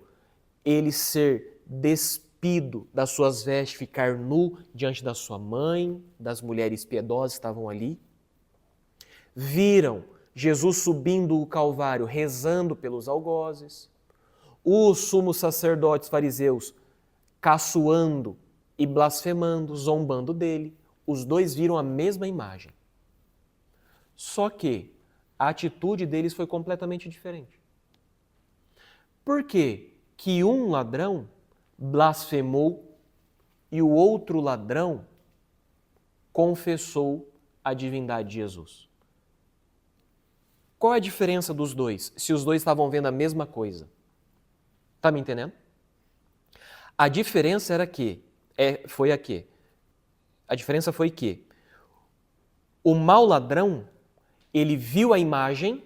ele ser despido das suas vestes, ficar nu diante da sua mãe, das mulheres piedosas que estavam ali. Viram Jesus subindo o Calvário, rezando pelos algozes. Os sumos sacerdotes fariseus caçoando e blasfemando, zombando dele. Os dois viram a mesma imagem. Só que a atitude deles foi completamente diferente. Por quê? Que um ladrão blasfemou e o outro ladrão confessou a divindade de Jesus. Qual é a diferença dos dois, se os dois estavam vendo a mesma coisa? Tá me entendendo? A diferença era que, a diferença foi que o mau ladrão, ele viu a imagem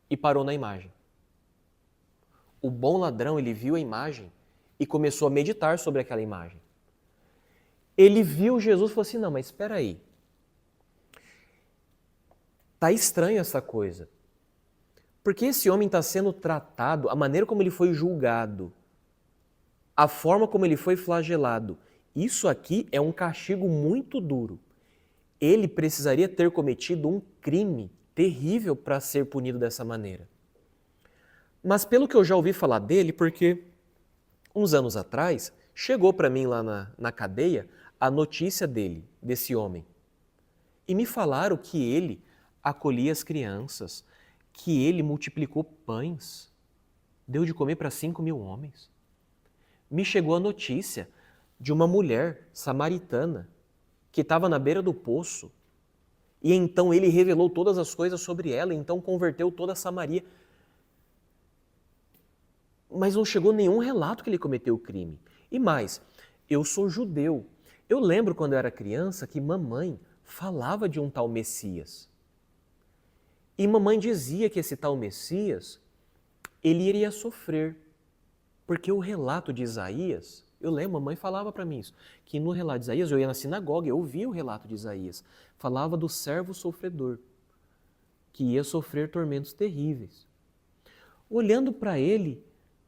e parou na imagem. O bom ladrão, ele viu a imagem e começou a meditar sobre aquela imagem. Ele viu Jesus e falou assim, não, mas espera aí. Tá estranho essa coisa. Porque esse homem está sendo tratado, a maneira como ele foi julgado, a forma como ele foi flagelado, isso aqui é um castigo muito duro. Ele precisaria ter cometido um crime terrível para ser punido dessa maneira. Mas pelo que eu já ouvi falar dele, porque uns anos atrás chegou para mim lá na cadeia a notícia dele, desse homem. E me falaram que ele acolhia as crianças, que ele multiplicou pães, deu de comer para 5.000 homens. Me chegou a notícia de uma mulher samaritana que estava na beira do poço e então ele revelou todas as coisas sobre ela, então converteu toda a Samaria. Mas não chegou nenhum relato que ele cometeu crime. E mais, eu sou judeu. Eu lembro quando eu era criança que mamãe falava de um tal Messias. E mamãe dizia que esse tal Messias, ele iria sofrer. Porque o relato de Isaías, eu lembro, mamãe falava para mim isso, que no relato de Isaías, eu ia na sinagoga, eu ouvia o relato de Isaías, falava do servo sofredor, que ia sofrer tormentos terríveis. Olhando para ele,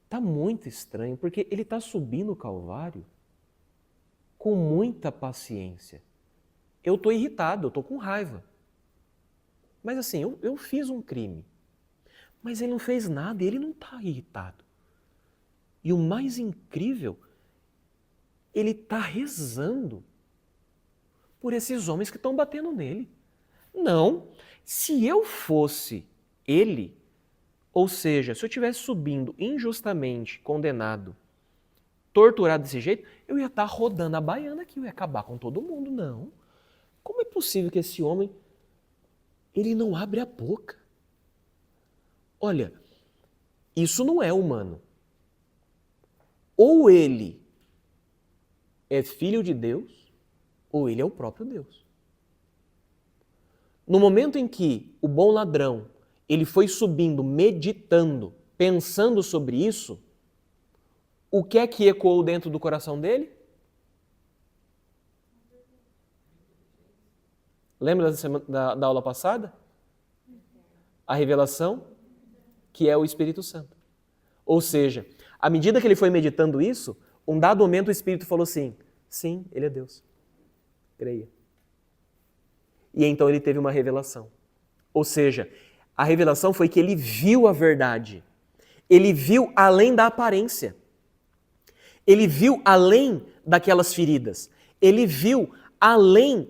está muito estranho, porque ele está subindo o Calvário com muita paciência. Eu estou irritado, eu estou com raiva. Mas assim, eu fiz um crime. Mas ele não fez nada e ele não está irritado. E o mais incrível, ele está rezando por esses homens que estão batendo nele. Não, se eu fosse ele, ou seja, se eu estivesse subindo injustamente, condenado, torturado desse jeito, eu ia estar rodando a baiana aqui, eu ia acabar com todo mundo. Não. Como é possível que esse homem, ele não abre a boca? Olha, isso não é humano. Ou ele é filho de Deus, ou ele é o próprio Deus. No momento em que o bom ladrão, ele foi subindo, meditando, pensando sobre isso, o que é que ecoou dentro do coração dele? Lembra da aula passada? A revelação, que é o Espírito Santo. Ou seja, à medida que ele foi meditando isso, um dado momento o Espírito falou assim, sim, ele é Deus, creia. E então ele teve uma revelação. Ou seja, A revelação foi que ele viu a verdade. Ele viu além da aparência. Ele viu além daquelas feridas. Ele viu além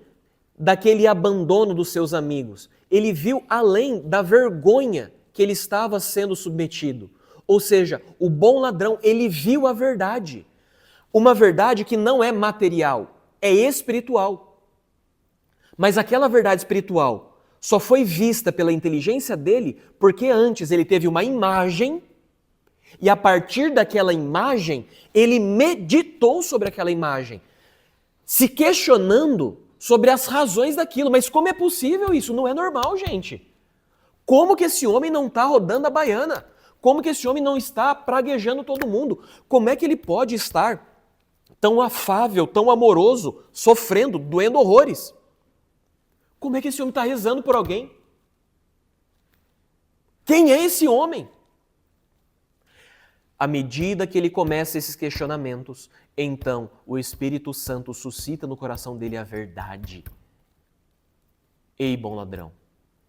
daquele abandono dos seus amigos. Ele viu além da vergonha que ele estava sendo submetido. Ou seja, o bom ladrão, ele viu a verdade. Uma verdade que não é material, é espiritual. Mas aquela verdade espiritual só foi vista pela inteligência dele porque antes ele teve uma imagem e a partir daquela imagem ele meditou sobre aquela imagem, se questionando sobre as razões daquilo. Mas como é possível isso? Não é normal, gente. Como que esse homem não está rodando a baiana? Como que esse homem não está praguejando todo mundo? Como é que ele pode estar tão afável, tão amoroso, sofrendo, doendo horrores? Como é que esse homem está rezando por alguém? Quem é esse homem? À medida que ele começa esses questionamentos, então o Espírito Santo suscita no coração dele a verdade. Ei, bom ladrão,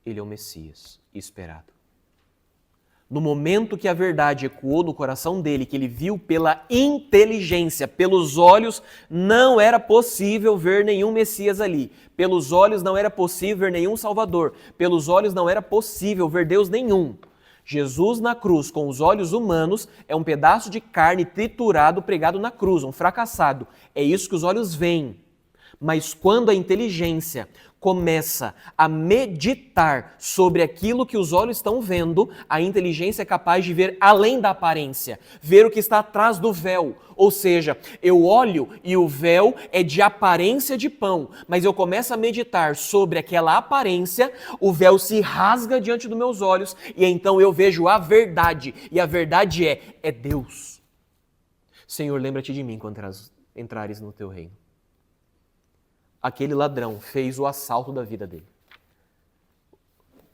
ele é o Messias esperado. No momento que a verdade ecoou no coração dele, que ele viu pela inteligência, pelos olhos, não era possível ver nenhum Messias ali. Pelos olhos não era possível ver nenhum Salvador. Pelos olhos não era possível ver Deus nenhum. Jesus na cruz, com os olhos humanos, é um pedaço de carne triturado, pregado na cruz, um fracassado. É isso que os olhos veem. Mas quando a inteligência começa a meditar sobre aquilo que os olhos estão vendo, a inteligência é capaz de ver além da aparência, ver o que está atrás do véu. Ou seja, eu olho e o véu é de aparência de pão, mas eu começo a meditar sobre aquela aparência, o véu se rasga diante dos meus olhos e então eu vejo a verdade. E a verdade é Deus. Senhor, lembra-te de mim quando entrares no teu reino. Aquele ladrão fez o assalto da vida dele.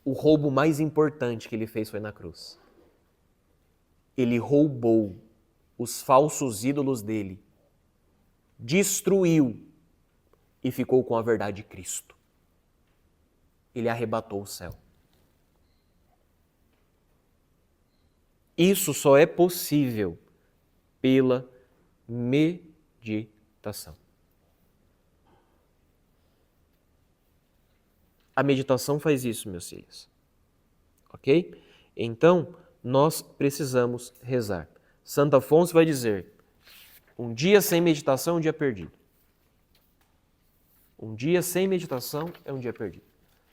O roubo mais importante que ele fez foi na cruz. Ele roubou os falsos ídolos dele, destruiu e ficou com a verdade de Cristo. Ele arrebatou o céu. Isso só é possível pela meditação. A meditação faz isso, meus filhos. Ok? Então, nós precisamos rezar. Santo Afonso vai dizer, um dia sem meditação é um dia perdido. Um dia sem meditação é um dia perdido.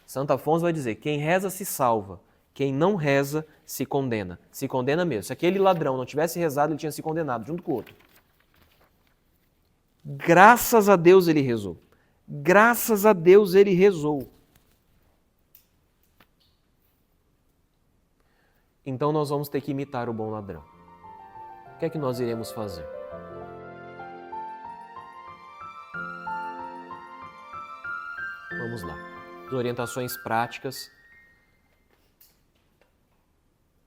Santo Afonso vai dizer, quem reza se salva, quem não reza se condena. Se condena mesmo. Se aquele ladrão não tivesse rezado, ele tinha se condenado junto com o outro. Graças a Deus ele rezou. Graças a Deus ele rezou. Então nós vamos ter que imitar o bom ladrão. O que é que nós iremos fazer? Vamos lá. As orientações práticas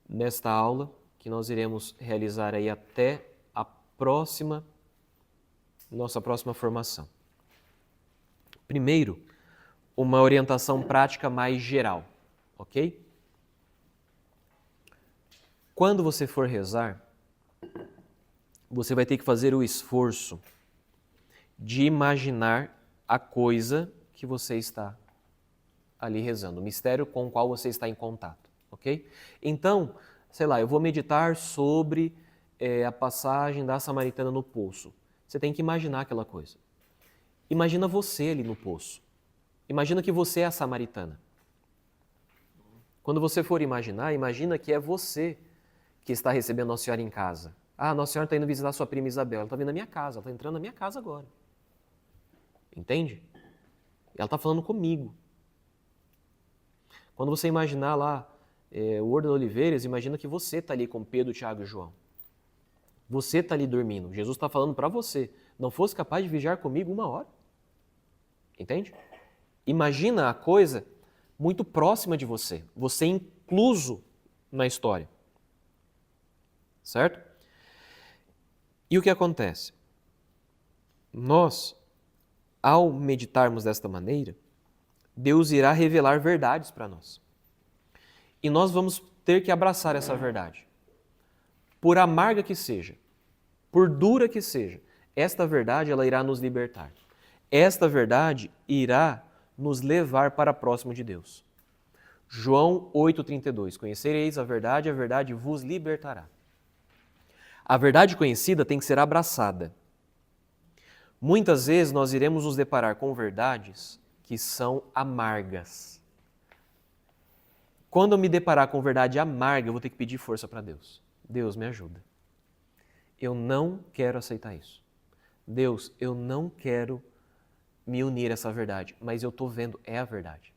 nesta aula que nós iremos realizar aí até a nossa próxima formação. Primeiro, uma orientação prática mais geral, ok? Quando você for rezar, você vai ter que fazer o esforço de imaginar a coisa que você está ali rezando, o mistério com o qual você está em contato, ok? Então, sei lá, eu vou meditar sobre a passagem da samaritana no poço. Você tem que imaginar aquela coisa. Imagina você ali no poço. Imagina que você é a samaritana. Quando você for imaginar, imagina que é você que está recebendo Nossa Senhora em casa. Ah, Nossa Senhora está indo visitar sua prima Isabel. Ela está vindo na minha casa, ela está entrando na minha casa agora. Entende? Ela está falando comigo. Quando você imaginar lá o Horto das Oliveiras, imagina que você está ali com Pedro, Tiago e João. Você está ali dormindo. Jesus está falando para você. Não fosse capaz de vigiar comigo 1 hora. Entende? Imagina a coisa muito próxima de você. Você incluso na história. Certo? E o que acontece? Nós, ao meditarmos desta maneira, Deus irá revelar verdades para nós. E nós vamos ter que abraçar essa verdade. Por amarga que seja, por dura que seja, esta verdade ela irá nos libertar. Esta verdade irá nos levar para próximo de Deus. João 8,32. Conhecereis a verdade vos libertará. A verdade conhecida tem que ser abraçada. Muitas vezes nós iremos nos deparar com verdades que são amargas. Quando eu me deparar com verdade amarga, eu vou ter que pedir força para Deus. Deus, me ajuda. Eu não quero aceitar isso. Deus, eu não quero me unir a essa verdade, mas eu estou vendo, é a verdade.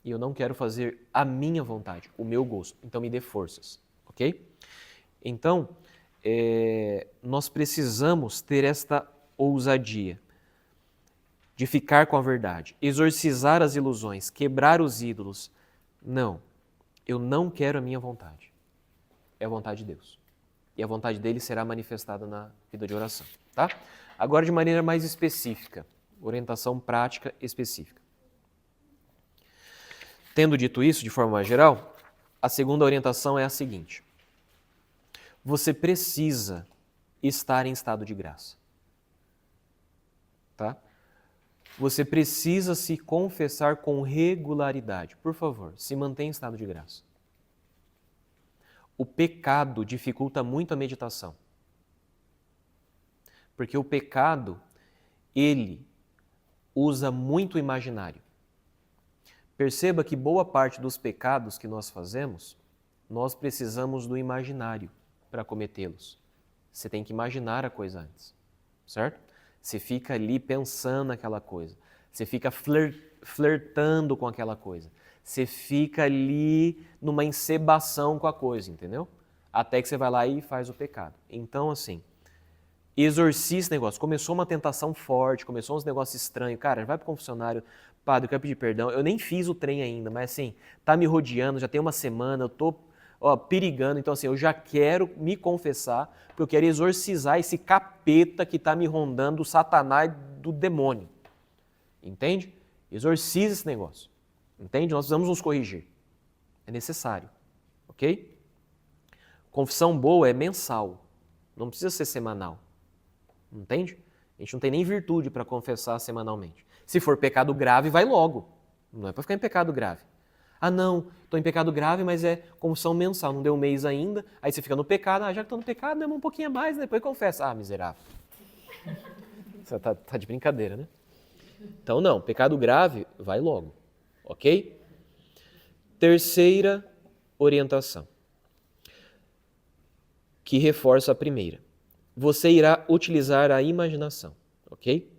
E eu não quero fazer a minha vontade, o meu gosto. Então me dê forças, ok? Então, nós precisamos ter esta ousadia de ficar com a verdade, exorcizar as ilusões, quebrar os ídolos. Não, eu não quero a minha vontade. É a vontade de Deus. E a vontade dele será manifestada na vida de oração, tá? Agora de maneira mais específica, orientação prática específica. Tendo dito isso de forma mais geral, a segunda orientação é a seguinte: você precisa estar em estado de graça. Tá? Você precisa se confessar com regularidade. Por favor, se mantenha em estado de graça. O pecado dificulta muito a meditação. Porque o pecado, ele usa muito o imaginário. Perceba que boa parte dos pecados que nós fazemos, nós precisamos do imaginário para cometê-los. Você tem que imaginar a coisa antes, certo? Você fica ali pensando naquela coisa. Você fica flertando com aquela coisa. Você fica ali numa encebação com a coisa, entendeu? Até que você vai lá e faz o pecado. Então, assim, exorciza esse negócio. Começou uma tentação forte, começou uns negócios estranhos. Cara, vai pro confessionário, padre, eu quero pedir perdão. Eu nem fiz o trem ainda, mas assim, tá me rodeando, já tem uma semana, eu tô perigando. Então, assim, eu já quero me confessar, porque eu quero exorcizar esse capeta que tá me rondando, do Satanás e do demônio. Entende? Exorciza esse negócio. Entende? Nós precisamos nos corrigir. É necessário. Ok? Confissão boa é mensal. Não precisa ser semanal. Entende? A gente não tem nem virtude para confessar semanalmente. Se for pecado grave, vai logo. Não é para ficar em pecado grave. Ah, não, estou em pecado grave, mas é confissão mensal, não deu um mês ainda. Aí você fica no pecado. Ah, já que estou no pecado, deu um pouquinho a mais, depois confessa. Ah, miserável. Você tá de brincadeira, né? Então, não, pecado grave, vai logo. Ok? Terceira orientação, que reforça a primeira. Você irá utilizar a imaginação, ok?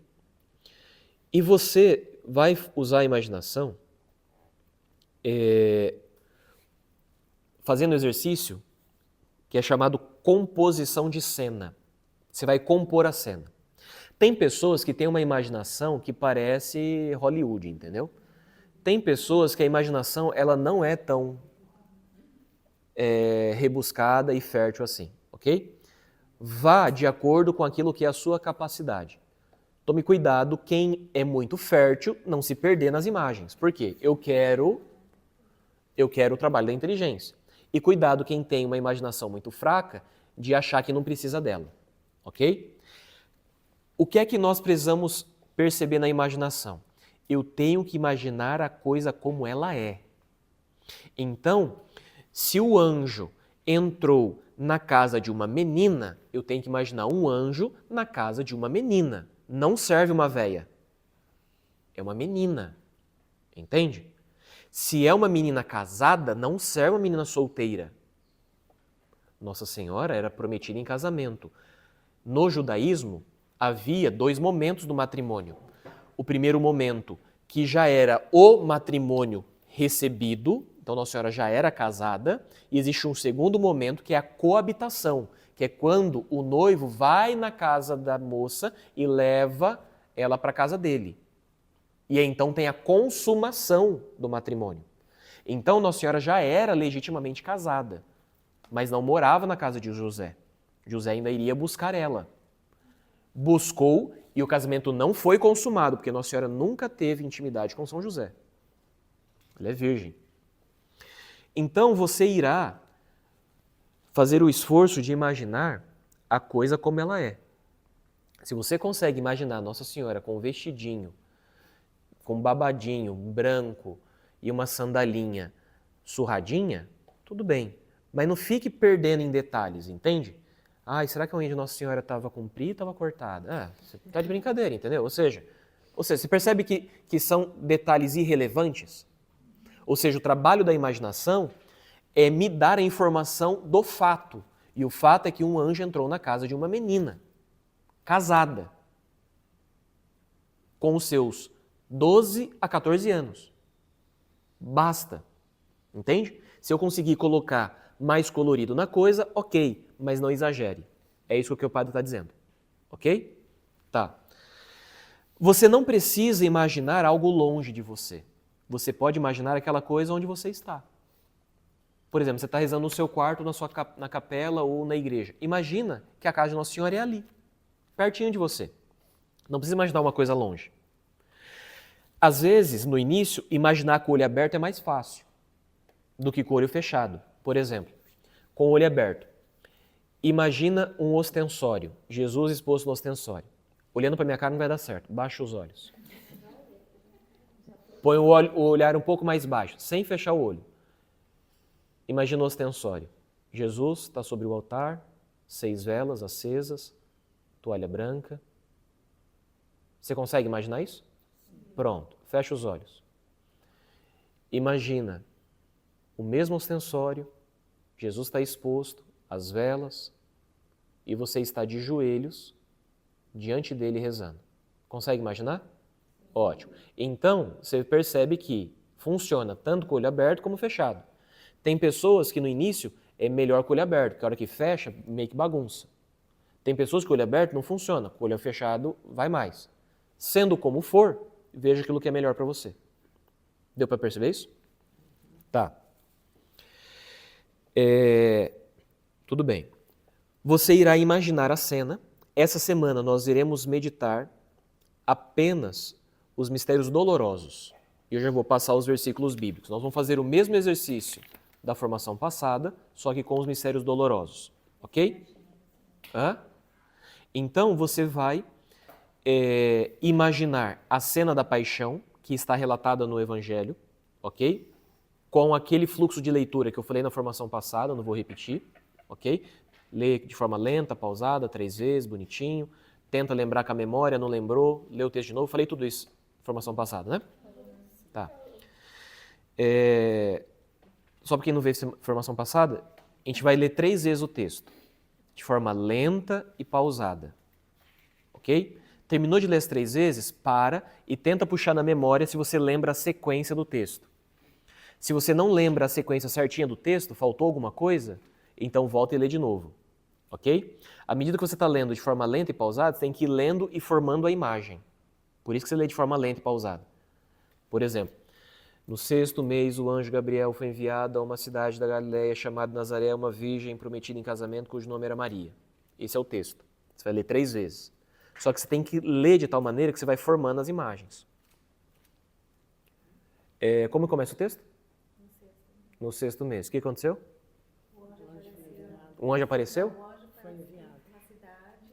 E você vai usar a imaginação fazendo exercício que é chamado composição de cena. Você vai compor a cena. Tem pessoas que têm uma imaginação que parece Hollywood, entendeu? Tem pessoas que a imaginação ela não é tão rebuscada e fértil assim, ok? Vá de acordo com aquilo que é a sua capacidade. Tome cuidado, quem é muito fértil, não se perder nas imagens. Por quê? Eu quero o trabalho da inteligência. E cuidado quem tem uma imaginação muito fraca de achar que não precisa dela, ok? O que é que nós precisamos perceber na imaginação? Eu tenho que imaginar a coisa como ela é. Então, se o anjo entrou na casa de uma menina, eu tenho que imaginar um anjo na casa de uma menina. Não serve uma véia. É uma menina. Entende? Se é uma menina casada, não serve uma menina solteira. Nossa Senhora era prometida em casamento. No judaísmo, havia 2 momentos do matrimônio. O primeiro momento, que já era o matrimônio recebido, então Nossa Senhora já era casada, e existe um segundo momento que é a coabitação, que é quando o noivo vai na casa da moça e leva ela para a casa dele. E aí, então tem a consumação do matrimônio. Então Nossa Senhora já era legitimamente casada, mas não morava na casa de José. José ainda iria buscar ela. Buscou e o casamento não foi consumado, porque Nossa Senhora nunca teve intimidade com São José. Ela é virgem. Então você irá fazer o esforço de imaginar a coisa como ela é. Se você consegue imaginar Nossa Senhora com um vestidinho, com um babadinho branco e uma sandalinha surradinha, tudo bem. Mas não fique perdendo em detalhes, entende? Ai, será que a unha de Nossa Senhora estava comprida ou estava cortada? Ah, você está de brincadeira, entendeu? Ou seja, você percebe que são detalhes irrelevantes? Ou seja, o trabalho da imaginação é me dar a informação do fato. E o fato é que um anjo entrou na casa de uma menina, casada, com os seus 12 a 14 anos. Basta. Entende? Se eu conseguir colocar mais colorido na coisa, ok, mas não exagere. É isso que o padre está dizendo. Ok? Tá. Você não precisa imaginar algo longe de você. Você pode imaginar aquela coisa onde você está. Por exemplo, você está rezando no seu quarto, na capela ou na igreja. Imagina que a casa de Nossa Senhora é ali, pertinho de você. Não precisa imaginar uma coisa longe. Às vezes, no início, imaginar com o olho aberto é mais fácil do que com o olho fechado. Por exemplo, com o olho aberto. Imagina um ostensório, Jesus exposto no ostensório. Olhando para minha cara não vai dar certo, baixa os olhos. Põe o olhar um pouco mais baixo, sem fechar o olho. Imagina o ostensório. Jesus está sobre o altar, 6 velas acesas, toalha branca. Você consegue imaginar isso? Pronto, fecha os olhos. Imagina o mesmo ostensório, Jesus está exposto, as velas, e você está de joelhos diante dele rezando. Consegue imaginar? Ótimo. Então, você percebe que funciona tanto com o olho aberto como fechado. Tem pessoas que no início é melhor com o olho aberto, porque a hora que fecha, meio que bagunça. Tem pessoas que o olho aberto não funciona, com o olho fechado vai mais. Sendo como for, veja aquilo que é melhor para você. Deu para perceber isso? Tá. Tudo bem. Você irá imaginar a cena. Essa semana nós iremos meditar apenas os mistérios dolorosos. E eu já vou passar os versículos bíblicos. Nós vamos fazer o mesmo exercício da formação passada, só que com os mistérios dolorosos. Ok? Então você vai imaginar a cena da paixão, que está relatada no Evangelho, ok? Com aquele fluxo de leitura que eu falei na formação passada, não vou repetir, ok? Lê de forma lenta, pausada, 3 vezes, bonitinho. Tenta lembrar com a memória, não lembrou, lê o texto de novo. Falei tudo isso na formação passada, né? Tá. Só para quem não vê a formação passada, a gente vai ler 3 vezes o texto, de forma lenta e pausada, ok? Terminou de ler as 3 vezes, para e tenta puxar na memória se você lembra a sequência do texto. Se você não lembra a sequência certinha do texto, faltou alguma coisa, então volta e lê de novo, ok? À medida que você está lendo de forma lenta e pausada, você tem que ir lendo e formando a imagem. Por isso que você lê de forma lenta e pausada. Por exemplo, no 6º mês, o anjo Gabriel foi enviado a uma cidade da Galileia chamada Nazaré, uma virgem prometida em casamento cujo nome era Maria. Esse é o texto. Você vai ler 3 vezes. Só que você tem que ler de tal maneira que você vai formando as imagens. Como começa o texto? No 6º mês. O que aconteceu? Um anjo apareceu? Foi enviado na cidade.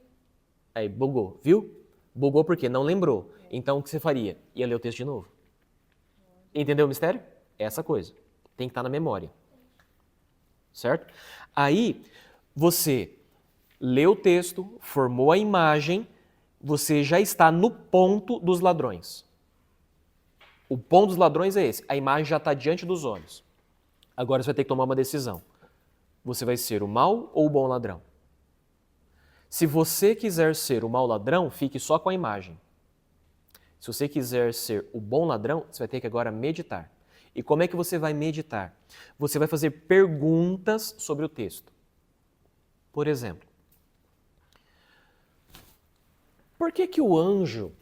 Aí, bugou, viu? Bugou porque não lembrou. Então, o que você faria? Ia ler o texto de novo. Entendeu o mistério? É essa coisa. Tem que estar na memória. Certo? Aí, você leu o texto, formou a imagem, você já está no ponto dos ladrões. O ponto dos ladrões é esse. A imagem já está diante dos olhos. Agora você vai ter que tomar uma decisão. Você vai ser o mau ou o bom ladrão? Se você quiser ser o mau ladrão, fique só com a imagem. Se você quiser ser o bom ladrão, você vai ter que agora meditar. E como é que você vai meditar? Você vai fazer perguntas sobre o texto. Por exemplo, por que o anjo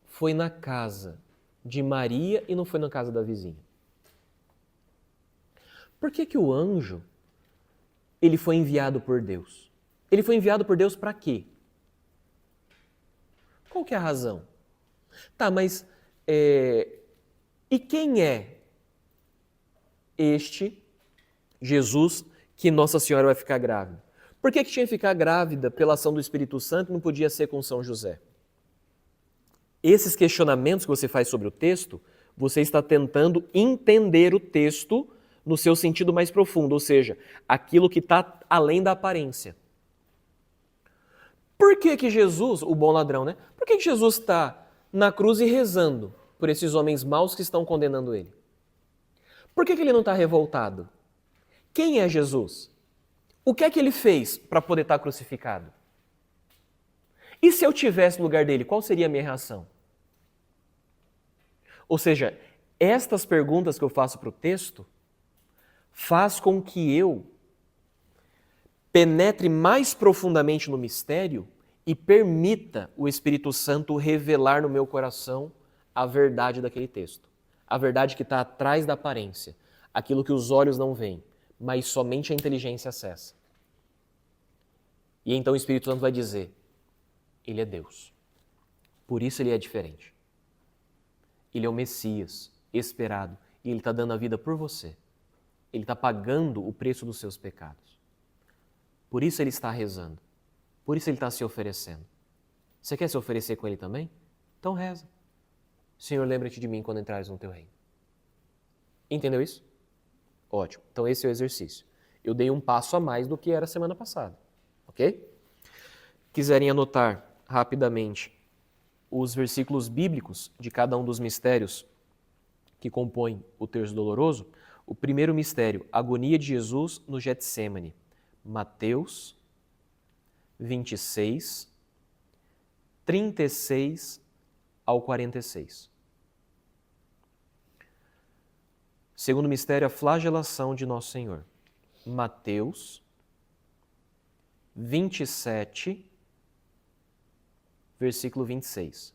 foi na casa de Maria e não foi na casa da vizinha? Por que o anjo ele foi enviado por Deus? Ele foi enviado por Deus para quê? Qual que é a razão? Tá, mas e quem é este Jesus que Nossa Senhora vai ficar grávida? Por que tinha que ficar grávida pela ação do Espírito Santo e não podia ser com São José? Esses questionamentos que você faz sobre o texto, você está tentando entender o texto no seu sentido mais profundo, ou seja, aquilo que está além da aparência. Por que Jesus, o bom ladrão, né? Por que Jesus está na cruz e rezando por esses homens maus que estão condenando ele? Por que ele não está revoltado? Quem é Jesus? O que é que ele fez para poder estar crucificado? E se eu tivesse no lugar dele, qual seria a minha reação? Ou seja, estas perguntas que eu faço para o texto faz com que eu penetre mais profundamente no mistério e permita o Espírito Santo revelar no meu coração a verdade daquele texto. A verdade que está atrás da aparência, aquilo que os olhos não veem, mas somente a inteligência acessa. E então o Espírito Santo vai dizer, ele é Deus. Por isso ele é diferente. Ele é o Messias, esperado, e ele está dando a vida por você. Ele está pagando o preço dos seus pecados. Por isso ele está rezando. Por isso ele está se oferecendo. Você quer se oferecer com ele também? Então reza. Senhor, lembra-te de mim quando entrares no teu reino. Entendeu isso? Ótimo. Então esse é o exercício. Eu dei um passo a mais do que era semana passada. Ok? Quiserem anotar rapidamente os versículos bíblicos de cada um dos mistérios que compõem o terço doloroso, o primeiro mistério, agonia de Jesus no Getsêmani, Mateus 26, 36 ao 46. Segundo mistério, a flagelação de Nosso Senhor, Mateus 27, versículo 26.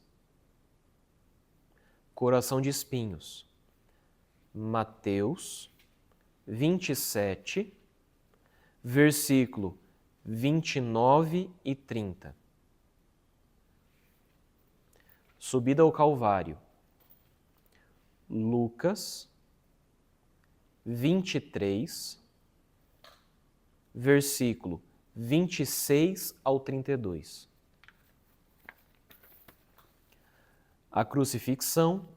Coração de espinhos, Mateus 27, versículo 29 e 30. Subida ao Calvário, Lucas 23, versículo 26 ao 32. A crucifixão,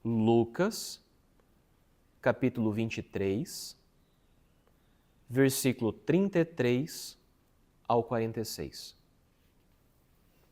Lucas, capítulo 23, versículo 33 ao 46.